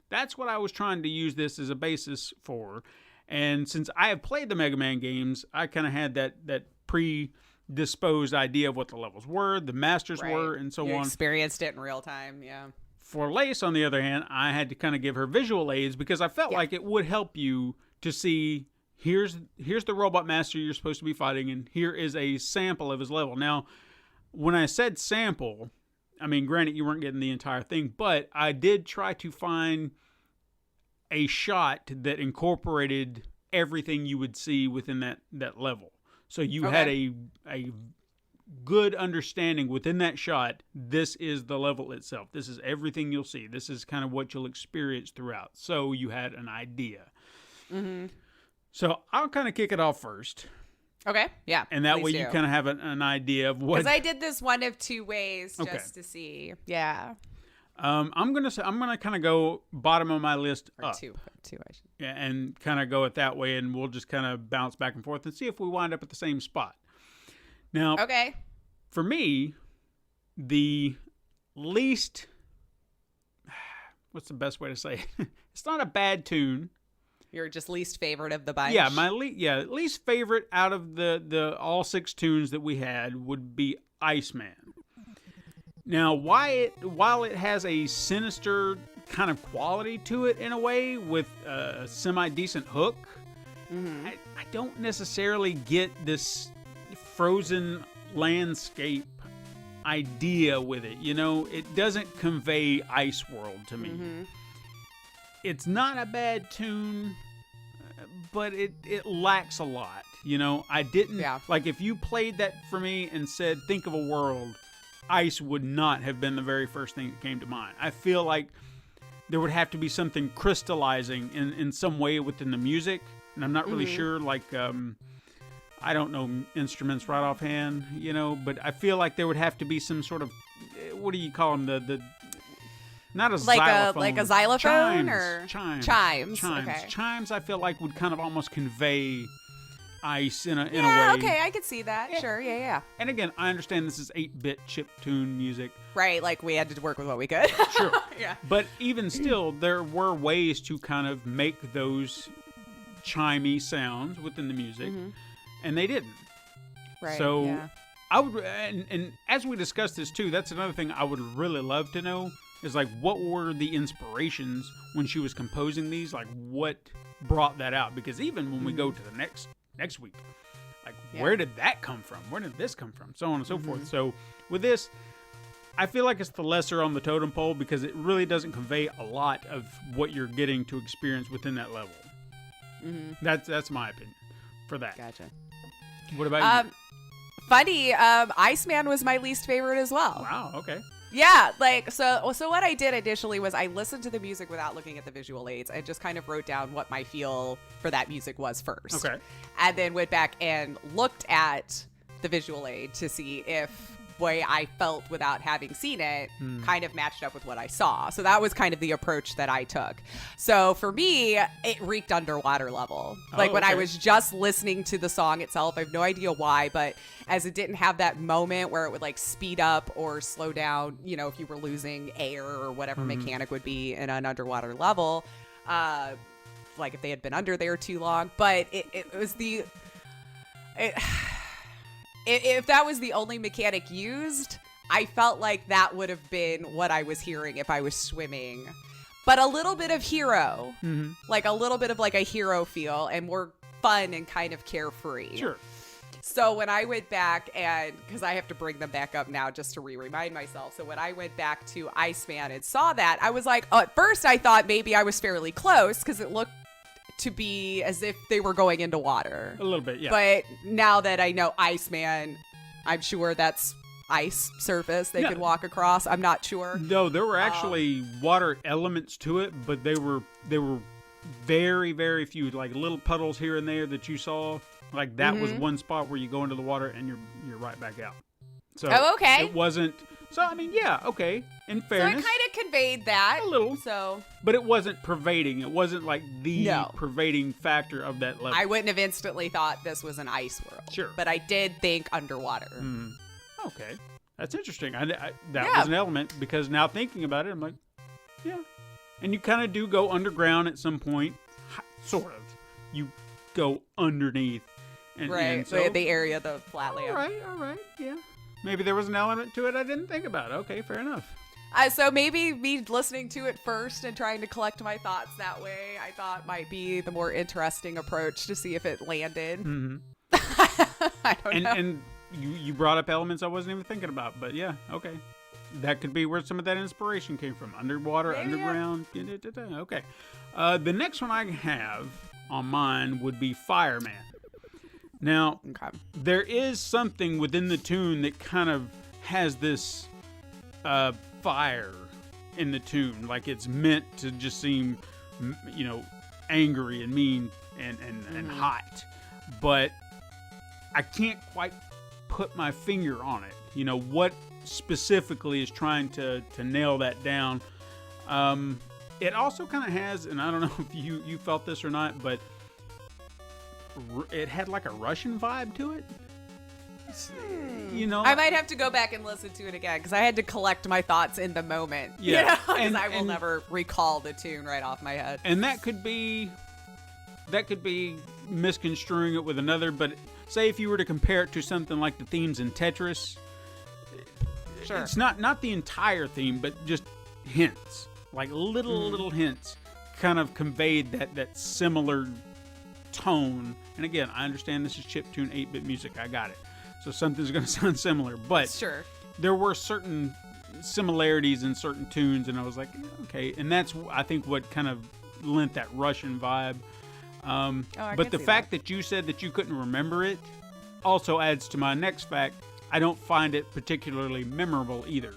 that's what I was trying to use this as a basis for. And since I have played the Mega Man games, I kind of had that predisposed idea of what the levels were, the masters were, and so on. You experienced it in real time, yeah. For Lace, on the other hand, I had to kind of give her visual aids because I felt like it would help you to see, here's the Robot Master you're supposed to be fighting, and here is a sample of his level. Now, when I said sample, I mean, granted, you weren't getting the entire thing, but I did try to find a shot that incorporated everything you would see within that level. So you had a good understanding within that shot. This is the level itself. This is everything you'll see. This is kind of what you'll experience throughout. So you had an idea. Mm-hmm. So I'll kind of kick it off first. Okay, yeah. And that way you kind of have an idea of what. Because I did this one of two ways just to see. Yeah. I'm gonna kind of go bottom of my list up. Two, I should. Yeah, and kind of go it that way, and we'll just kind of bounce back and forth and see if we wind up at the same spot. Now, for me, the least, what's the best way to say it? It's not a bad tune. Your just least favorite of the bunch? Yeah, my least favorite out of the all 6 tunes that we had would be Iceman. Now, while it has a sinister kind of quality to it in a way with a semi-decent hook, I don't necessarily get this frozen landscape idea with it. You know, it doesn't convey Ice World to me. Mm-hmm. It's not a bad tune, but it lacks a lot. You know, I didn't like if you played that for me and said, think of a world, Ice would not have been the very first thing that came to mind. I feel like there would have to be something crystallizing in some way within the music, and I'm not really sure, like, I don't know instruments right offhand, you know, but I feel like there would have to be some sort of, what do you call them, the not a xylophone. Like a xylophone chimes, or chimes. Okay. Chimes, I feel like would kind of almost convey Ice in a way. Yeah, okay, I could see that. Sure, yeah. And again, I understand this is 8-bit chiptune music. Right, like we had to work with what we could. Sure. Yeah. But even still, there were ways to kind of make those chimey sounds within the music, and they didn't. Right. So I would, and as we discussed this too, that's another thing I would really love to know. is like, what were the inspirations when she was composing these? Like, what brought that out? Because even when we go to the next week, like, where did that come from? Where did this come from? So on and so forth. So with this, I feel like it's the lesser on the totem pole because it really doesn't convey a lot of what you're getting to experience within that level. That's my opinion for that. Gotcha. What about you? Funny, Iceman was my least favorite as well. Wow, okay. Yeah, like, so what I did initially was I listened to the music without looking at the visual aids. I just kind of wrote down what my feel for that music was first. Okay. And then went back and looked at the visual aid to see if way I felt without having seen it kind of matched up with what I saw. So that was kind of the approach that I took. So for me, it reeked underwater level. Like when I was just listening to the song itself, I have no idea why, but as it didn't have that moment where it would like speed up or slow down, you know, if you were losing air or whatever mechanic would be in an underwater level, like if they had been under there too long. But it was the... If that was the only mechanic used, I felt like that would have been what I was hearing if I was swimming. But a little bit of hero, like a little bit of like a hero feel and more fun and kind of carefree. Sure. So when I went back and, because I have to bring them back up now just to remind myself. So when I went back to Iceman and saw that, I was like, at first I thought maybe I was fairly close because it looked to be as if they were going into water. A little bit, yeah. But now that I know Iceman, I'm sure that's ice surface they could walk across. I'm not sure. No, there were actually water elements to it, but they were very, very few, like little puddles here and there that you saw. Like that was one spot where you go into the water and you're right back out. So okay. It wasn't. So I mean, yeah, okay. In fairness, so it kind of conveyed that a little. So, but it wasn't pervading. It wasn't like the pervading factor of that level. I wouldn't have instantly thought this was an ice world. Sure, but I did think underwater. Okay, that's interesting. That was an element because now thinking about it, I'm like, yeah. And you kind of do go underground at some point, sort of. You go underneath, and so the area, the flatland. All right, yeah. Maybe there was an element to it I didn't think about. Okay, fair enough. So maybe me listening to it first and trying to collect my thoughts that way, I thought might be the more interesting approach to see if it landed. I don't know. And you brought up elements I wasn't even thinking about, but yeah, okay. That could be where some of that inspiration came from. Underwater, underground. Okay. The next one I have on mine would be Fireman. Now, there is something within the tune that kind of has this fire in the tune. Like it's meant to just seem, angry and mean and hot. But I can't quite put my finger on it. You know, what specifically is trying to nail that down. It also kind of has, and I don't know if you felt this or not, but it had like a Russian vibe to it. I might have to go back and listen to it again because I had to collect my thoughts in the moment. Yeah, because I will never recall the tune right off my head. And that could be misconstruing it with another. But say if you were to compare it to something like the themes in Tetris, it's not the entire theme, but just hints, like little hints, kind of conveyed that similar tone. And again, I understand this is chiptune 8-bit music. I got it. So something's going to sound similar. But there were certain similarities in certain tunes, and I was like, okay. And that's, I think, what kind of lent that Russian vibe. But the fact that you said that you couldn't remember it also adds to my next fact. I don't find it particularly memorable either.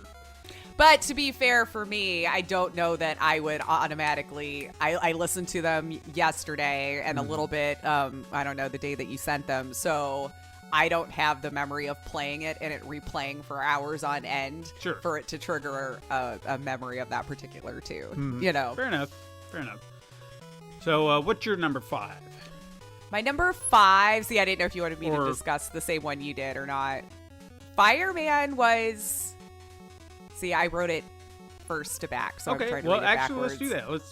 But to be fair for me, I don't know that I would automatically... I listened to them yesterday and a little bit, I don't know, the day that you sent them. So I don't have the memory of playing it and it replaying for hours on end for it to trigger a memory of that particular tune. Fair enough. So what's your number 5? My number 5... See, I didn't know if you wanted me to discuss the same one you did or not. Fireman was... See, I wrote it first to back, so I'm trying to read it backwards. Let's do that.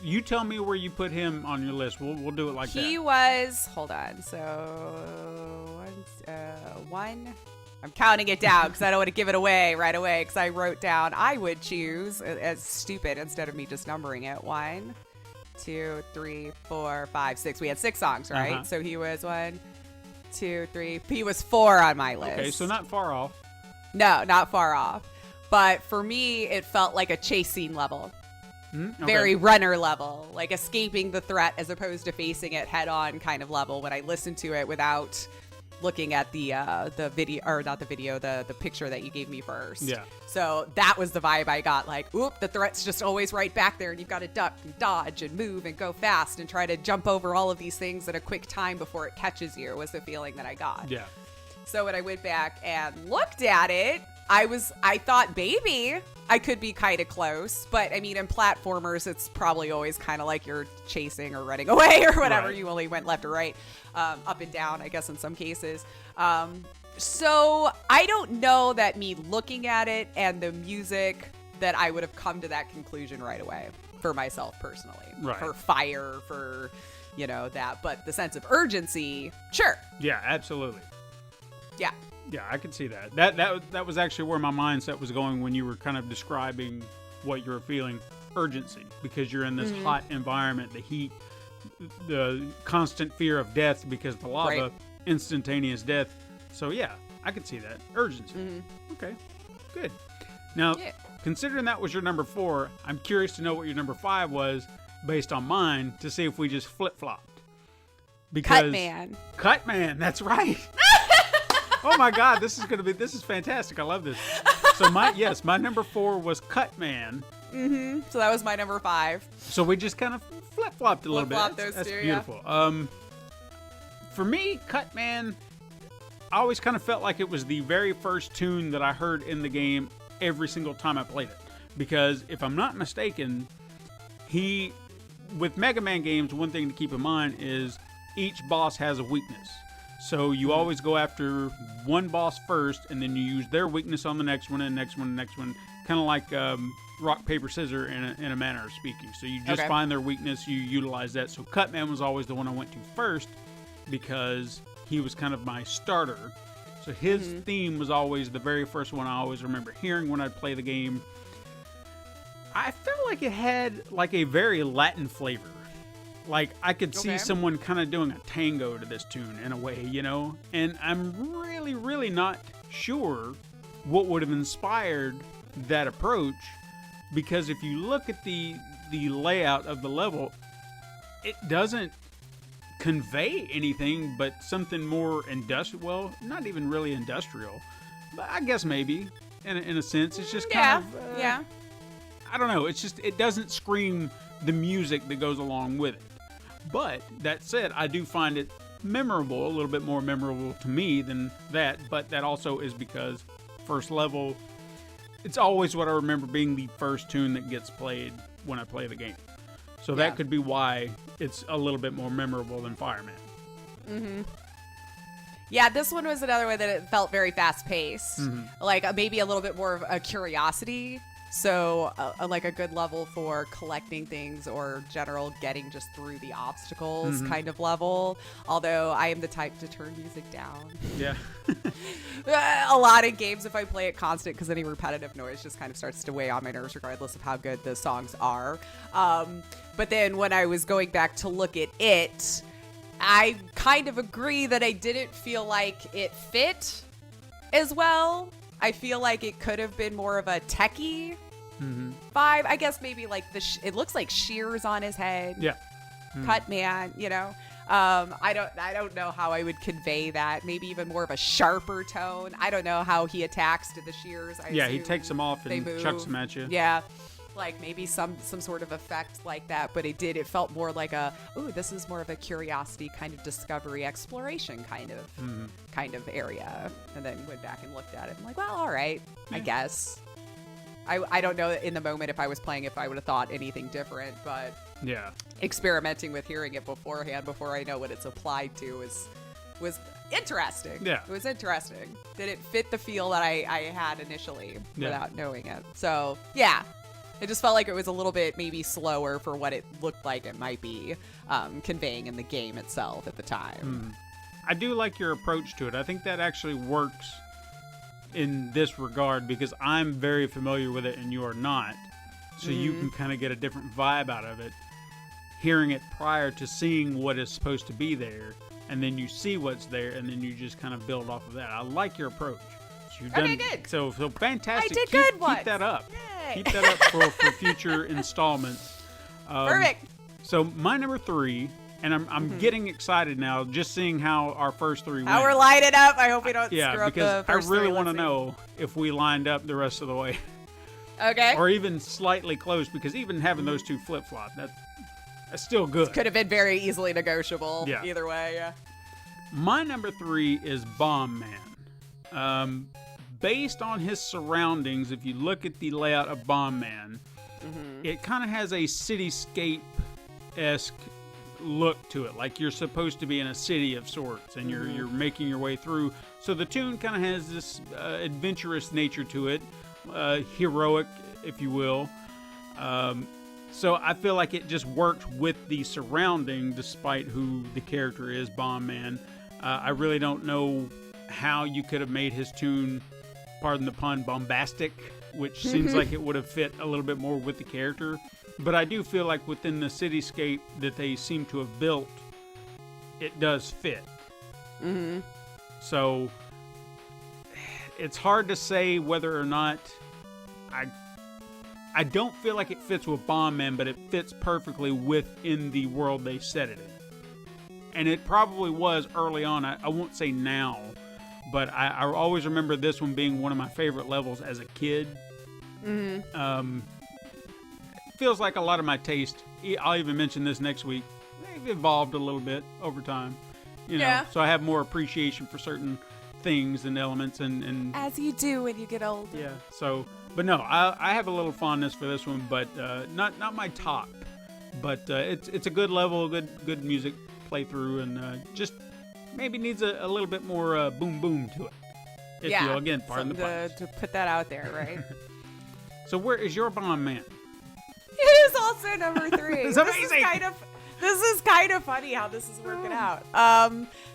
You tell me where you put him on your list. We'll do it like that. He was, hold on, so 1, I'm counting it down because I don't want to give it away right away because I wrote down I would choose as stupid instead of me just numbering it. 1, 2, 3, 4, 5, 6. We had 6 songs, right? Uh-huh. So he was 1, 2, 3. He was 4 on my list. Okay, so not far off. No, not far off. But for me, it felt like a chase scene level. Okay. Very runner level, like escaping the threat as opposed to facing it head on kind of level when I listened to it without looking at the video, or not the video, the picture that you gave me first. Yeah. So that was the vibe I got, like, oop, the threat's just always right back there and you've got to duck and dodge and move and go fast and try to jump over all of these things in a quick time before it catches you was the feeling that I got. Yeah. So when I went back and looked at it, I thought maybe I could be kind of close, but I mean, in platformers, it's probably always kind of like you're chasing or running away or whatever. Right. You only went left or right, up and down, I guess, in some cases. So I don't know that me looking at it and the music that I would have come to that conclusion right away for myself personally. Right. For Fire, for, that. But the sense of urgency, sure. Yeah, absolutely. Yeah. Yeah, I could see that. That was actually where my mindset was going when you were kind of describing what you were feeling, urgency, because you're in this hot environment, the heat, the constant fear of death because the lava, Right. instantaneous death. So yeah, I could see that. Urgency. Okay, good. Now, considering that was your number 4, I'm curious to know what your number 5 was based on mine to see if we just flip-flopped. Because Cutman, that's right. Oh my God, this is fantastic. I love this. So my number 4 was Cutman. So that was my number 5. So we just kind of flip-flopped a little bit. Flip-flopped those That's two, beautiful. Yeah. For me, Cutman, I always kind of felt like it was the very first tune that I heard in the game every single time I played it. Because if I'm not mistaken, with Mega Man games, one thing to keep in mind is each boss has a weakness. So you always go after one boss first, and then you use their weakness on the next one, and next one, and next one. Kind of like rock, paper, scissors in a manner of speaking. So you just find their weakness, you utilize that. So Cutman was always the one I went to first because he was kind of my starter. So his theme was always the very first one I always remember hearing when I'd play the game. I felt like it had like a very Latin flavor. Like, I could see someone kind of doing a tango to this tune in a way, And I'm really, really not sure what would have inspired that approach. Because if you look at the layout of the level, it doesn't convey anything but something more industrial. Well, not even really industrial. But I guess maybe, in a sense. It's just kind of... I don't know. It's just, it doesn't scream the music that goes along with it. But that said, I do find it memorable, a little bit more memorable to me than that. But that also is because first level, it's always what I remember being the first tune that gets played when I play the game. So that could be why it's a little bit more memorable than Fireman. Yeah, this one was another way that it felt very fast-paced. Like maybe a little bit more of a curiosity. So like a good level for collecting things or general getting just through the obstacles kind of level. Although I am the type to turn music down. Yeah. A lot of games, if I play it constant, because any repetitive noise just kind of starts to weigh on my nerves regardless of how good the songs are. But then when I was going back to look at it, I kind of agree that I didn't feel like it fit as well. I feel like it could have been more of a techie vibe. I guess maybe like it looks like shears on his head. Yeah. Cutman, I don't know how I would convey that. Maybe even more of a sharper tone. I don't know how he attacks to the shears. Yeah, he takes them off and chucks them at you. Yeah. Like maybe some sort of effect like that, but it felt more like this is more of a curiosity kind of discovery exploration kind of area. And then went back and looked at it. I'm like, well, all right, I guess. I don't know in the moment if I was playing if I would have thought anything different, but experimenting with hearing it beforehand before I know what it's applied to was interesting. Yeah. It was interesting. Did it fit the feel that I had initially without knowing it? So, yeah. It just felt like it was a little bit maybe slower for what it looked like it might be conveying in the game itself at the time. I do like your approach to it. I think that actually works in this regard because I'm very familiar with it and you are not. So you can kind of get a different vibe out of it, hearing it prior to seeing what is supposed to be there, and then you see what's there, and then you just kind of build off of that. I like your approach. So you've done, good. So fantastic. I did good ones. Keep that up. Yay. Keep that up for future installments. Perfect. So my number 3, and I'm getting excited now just seeing how our first 3 went. How we're lining up. I hope we don't screw up the because first I really three. want to know if we lined up the rest of the way. Okay. Or even slightly close, because even having those two flip-flop, that's still good. Could have been very easily negotiable. Yeah. Either way. Yeah. My number 3 is Bomb Man. Based on his surroundings, if you look at the layout of Bomb Man, it kind of has a cityscape-esque look to it, like you're supposed to be in a city of sorts, and you're making your way through. So the tune kind of has this adventurous nature to it, heroic, if you will. So I feel like it just worked with the surrounding, despite who the character is, Bomb Man. I really don't know how you could have made his tune, pardon the pun, bombastic, which seems like it would have fit a little bit more with the character. But I do feel like within the cityscape that they seem to have built, it does fit. So it's hard to say whether or not I don't feel like it fits with Bomb Man, but it fits perfectly within the world they set it in. And it probably was early on. I won't say now, but I always remember this one being one of my favorite levels as a kid. Feels like a lot of my taste. I'll even mention this next week. They've evolved a little bit over time, you know. Yeah. So I have more appreciation for certain things and elements, and As you do when you get old. yeah. So, but no, I have a little fondness for this one, but not my top. But it's a good level, good music playthrough, and just maybe needs a little bit more boom boom to it. If you will. Again, pardon the puns. to put that out there, right? So where is your Bomb Man? It is also number 3. It's amazing. This is kind of funny how this is working out.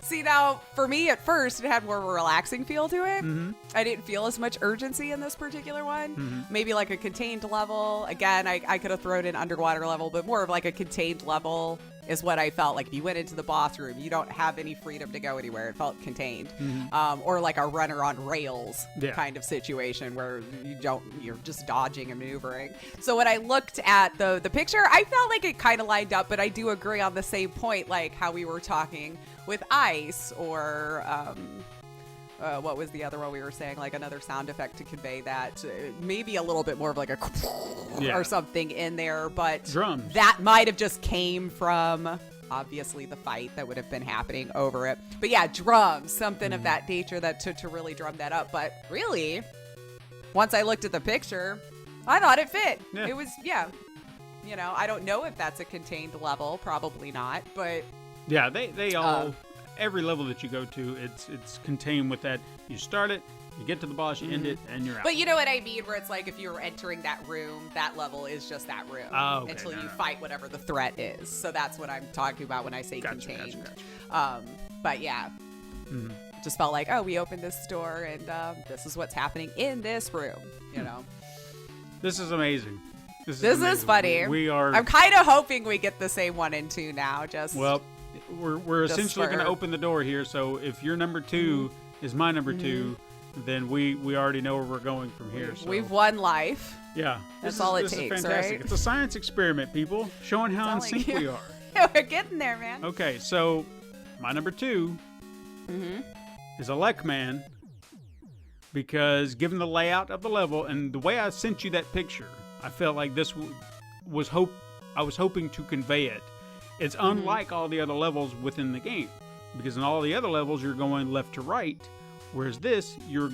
See, now, for me, at first, it had more of a relaxing feel to it. I didn't feel as much urgency in this particular one. Maybe like a contained level. Again, I could have thrown in underwater level, but more of like a contained level is what I felt like. If you went into the boss room, you don't have any freedom to go anywhere. It felt contained. Or like a runner on rails kind of situation where you're just dodging and maneuvering. So when I looked at the picture, I felt like it kind of lined up, but I do agree on the same point, like how we were talking with Ice, or what was the other one we were saying, like another sound effect to convey that, maybe a little bit more of like a or something in there, but drums. That might have just came from obviously the fight that would have been happening over it. But yeah, drums, something of that nature that to really drum that up. But really, once I looked at the picture, I thought it fit. It was, you know, I don't know if that's a contained level, probably not, but yeah, they all every level that you go to, it's contained with that. You start it, you get to the boss, you end it, and you're out. But you know what I mean, where it's like if you're entering that room, that level is just that room until you fight whatever the threat is. So that's what I'm talking about when I say contained. Gotcha. But yeah, just felt like, oh, we opened this door and this is what's happening in this room. You know, this is amazing. This is funny. We are. I'm kind of hoping we get the same 1 and 2 now. We're essentially going to open the door here. So if your number 2 is my number 2, then we already know where we're going from here. So. We've won life. Yeah, that's all it takes, is fantastic. Right? It's a science experiment, people, showing how in sync we are. We're getting there, man. Okay, so my number 2 is Elec Man, because given the layout of the level and the way I sent you that picture, I felt like this was I was hoping to convey it. It's unlike all the other levels within the game, because in all the other levels you're going left to right, whereas this you're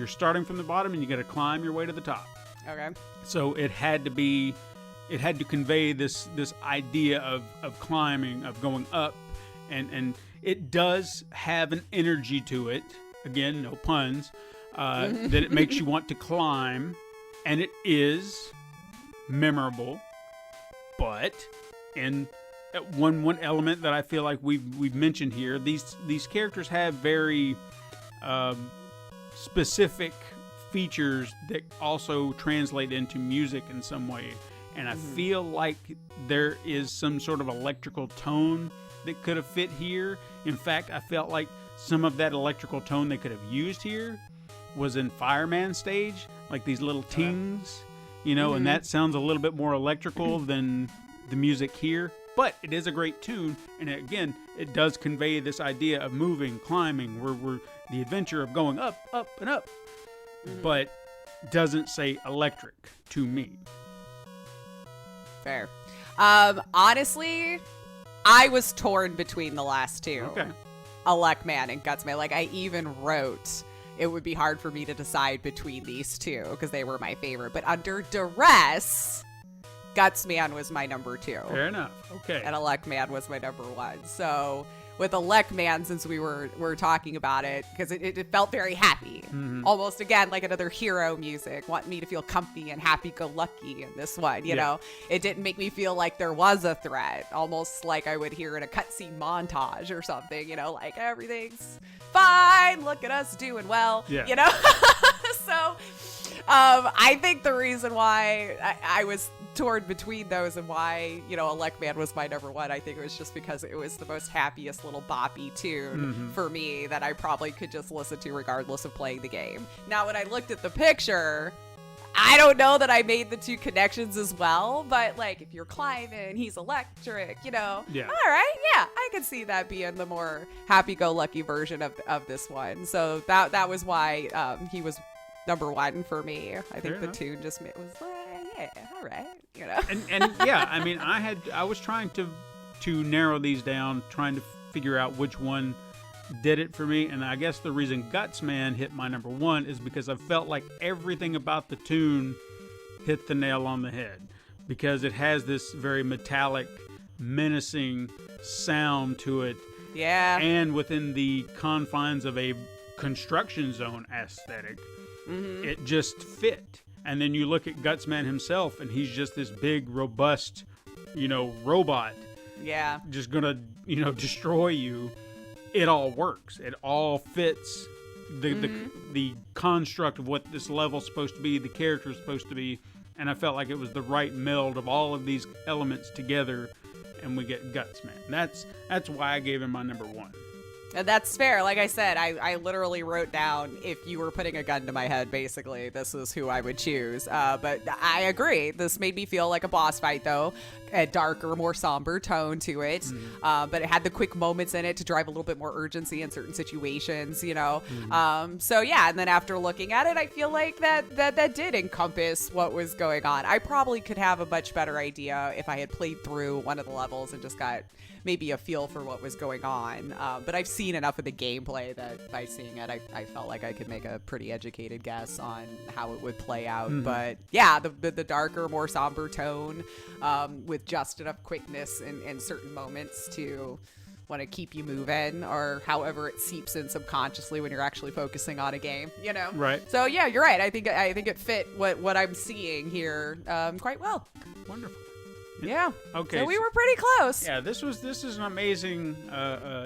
starting from the bottom and you got to climb your way to the top. Okay. So it had to convey this idea of climbing, of going up, and it does have an energy to it. Again, no puns. That it makes you want to climb, and it is memorable. But in one element that I feel like we've mentioned here, these characters have very specific features that also translate into music in some way. And I feel like there is some sort of electrical tone that could have fit here. In fact, I felt like some of that electrical tone they could have used here was in Fireman stage, like these little tings, you know, and that sounds a little bit more electrical than the music here. But it is a great tune, and again, it does convey this idea of moving, climbing, we're the adventure of going up, up, and up, but doesn't say electric to me. Fair. Honestly, I was torn between the last two. Okay. Elecman and Gutsman. Like, I even wrote it would be hard for me to decide between these two because they were my favorite. But under duress, Gutsman was my number 2. Fair enough. Okay. And Elecman was my number 1. So with Elecman, since we were talking about it, because it felt very happy. Almost, again, like another hero music. Want me to feel comfy and happy-go-lucky in this one, you know? It didn't make me feel like there was a threat. Almost like I would hear in a cutscene montage or something, you know? Like, everything's fine. Look at us doing well, you know? So I think the reason why I was torn between those and why, you know, Elecman was my number 1, I think it was just because it was the most happiest little boppy tune for me that I probably could just listen to regardless of playing the game. Now, when I looked at the picture, I don't know that I made the two connections as well, but like if you're climbing, he's electric, you know. Yeah. All right, yeah, I can see that being the more happy-go-lucky version of this one. So that was why he was number 1 for me. I think the tune just was yeah, all right, you know. And yeah, I mean, I was trying to narrow these down, trying to figure out which one did it for me, and I guess the reason Gutsman hit my number 1 is because I felt like everything about the tune hit the nail on the head, because it has this very metallic, menacing sound to it. Yeah. And within the confines of a construction zone aesthetic, it just fit. And then you look at Gutsman himself, and he's just this big, robust, you know, robot. Yeah. Just gonna, you know, destroy you. It all works. It all fits the construct of what this level's supposed to be, the character's supposed to be, and I felt like it was the right meld of all of these elements together, and we get Gutsman. That's why I gave him my number 1. And that's fair. Like I said, I literally wrote down, if you were putting a gun to my head, basically, this is who I would choose. But I agree. This made me feel like a boss fight, though. A darker, more somber tone to it. But it had the quick moments in it to drive a little bit more urgency in certain situations, you know. So, yeah. And then after looking at it, I feel like that did encompass what was going on. I probably could have a much better idea if I had played through one of the levels and just got maybe a feel for what was going on. But I've seen enough of the gameplay that by seeing it, I felt like I could make a pretty educated guess on how it would play out. But yeah, the darker, more somber tone with just enough quickness in certain moments to want to keep you moving, or however it seeps in subconsciously when you're actually focusing on a game, you know? Right. So yeah, you're right. I think it fit what I'm seeing here quite well. Wonderful. Yeah. Okay. So we were pretty close. Yeah, this is an amazing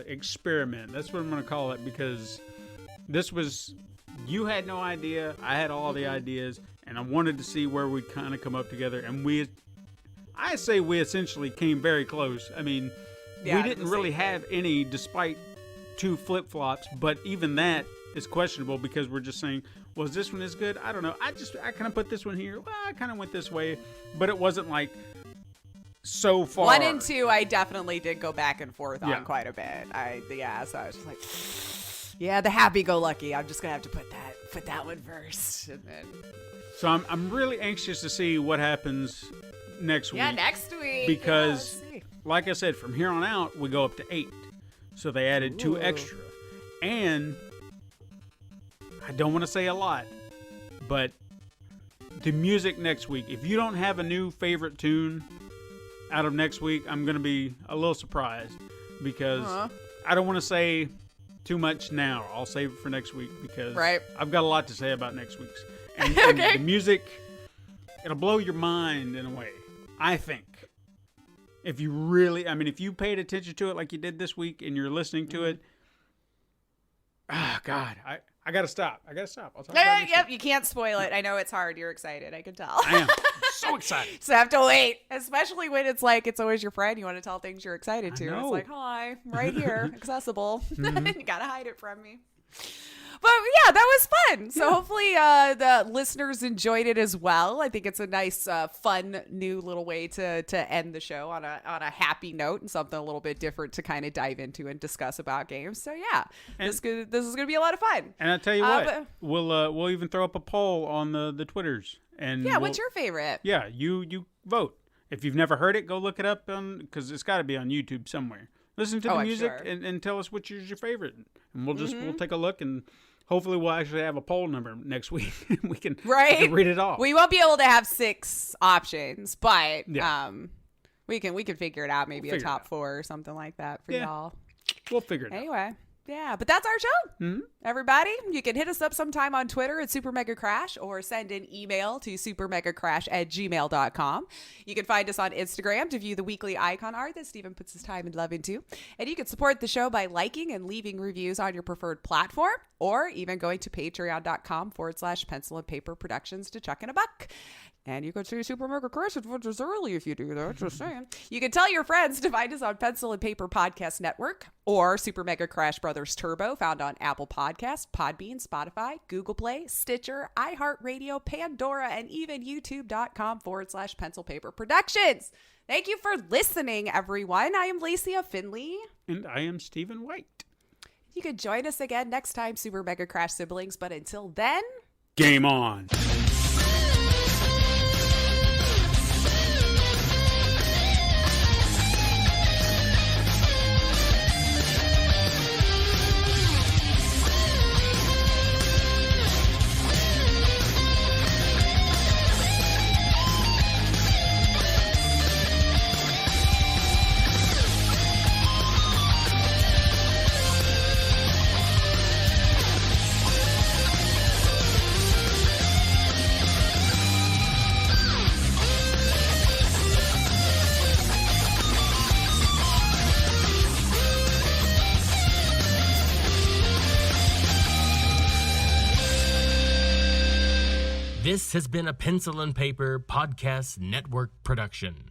experiment. That's what I'm going to call it, because this was, you had no idea, I had all the ideas, and I wanted to see where we'd kind of come up together, and I say we essentially came very close. I mean, we didn't really have any, despite 2 flip-flops, but even that is questionable, because we're just saying, was this one as good? I don't know. I kind of put this one here. Well, I kind of went this way, but it wasn't like so far. 1 and 2, I definitely did go back and forth on quite a bit. So I was just like, yeah, the happy-go-lucky. I'm just gonna have to put that one first, and then. So I'm really anxious to see what happens next week. Yeah, next week. Because, like I said, from here on out we go up to 8. So they added 2 extra, and I don't want to say a lot, but the music next week. If you don't have a new favorite tune out of next week, I'm going to be a little surprised, because I don't want to say too much now. I'll save it for next week, because I've got a lot to say about next week's. And the music, it'll blow your mind in a way, I think. If you really, I mean, if you paid attention to it like you did this week and you're listening to it, God, I gotta stop. I'll talk about it next Yep, week. you can't spoil it. I know it's hard. You're excited. I can tell. I am so excited. So I have to wait, especially when it's like it's always your friend. You want to tell things you're excited to. know. It's like, hi, I'm right here, accessible. Mm-hmm. You gotta hide it from me. But yeah, that was fun. So hopefully the listeners enjoyed it as well. I think it's a nice, fun, new little way to end the show on a happy note and something a little bit different to kind of dive into and discuss about games. So yeah, this is gonna be a lot of fun. And I tell you what, we'll even throw up a poll on the Twitters. And yeah, what's your favorite? Yeah, you vote. If you've never heard it, go look it up because it's got to be on YouTube somewhere. Listen to the music and tell us which is your favorite, and we'll take a look, and hopefully we'll actually have a poll number next week. we can read it off. We won't be able to have 6 options, but we can figure it out. Maybe a top 4 or something like that for y'all. We'll figure it out. Anyway. Yeah, but that's our show. Mm-hmm. Everybody, you can hit us up sometime on Twitter at Super Mega Crash or send an email to supermegacrash@gmail.com. You can find us on Instagram to view the weekly icon art that Steven puts his time and love into. And you can support the show by liking and leaving reviews on your preferred platform or even going to patreon.com/pencil and paper productions to chuck in a buck. And you can see Super Mega Crash Adventures early if you do that. Just saying. You can tell your friends to find us on Pencil and Paper Podcast Network or Super Mega Crash Brothers Turbo, found on Apple Podcasts, Podbean, Spotify, Google Play, Stitcher, iHeartRadio, Pandora, and even youtube.com/Pencil Paper Productions. Thank you for listening, everyone. I am Lacey Finley. And I am Stephen White. You can join us again next time, Super Mega Crash siblings. But until then, game on. This has been a Pencil and Paper Podcast Network production.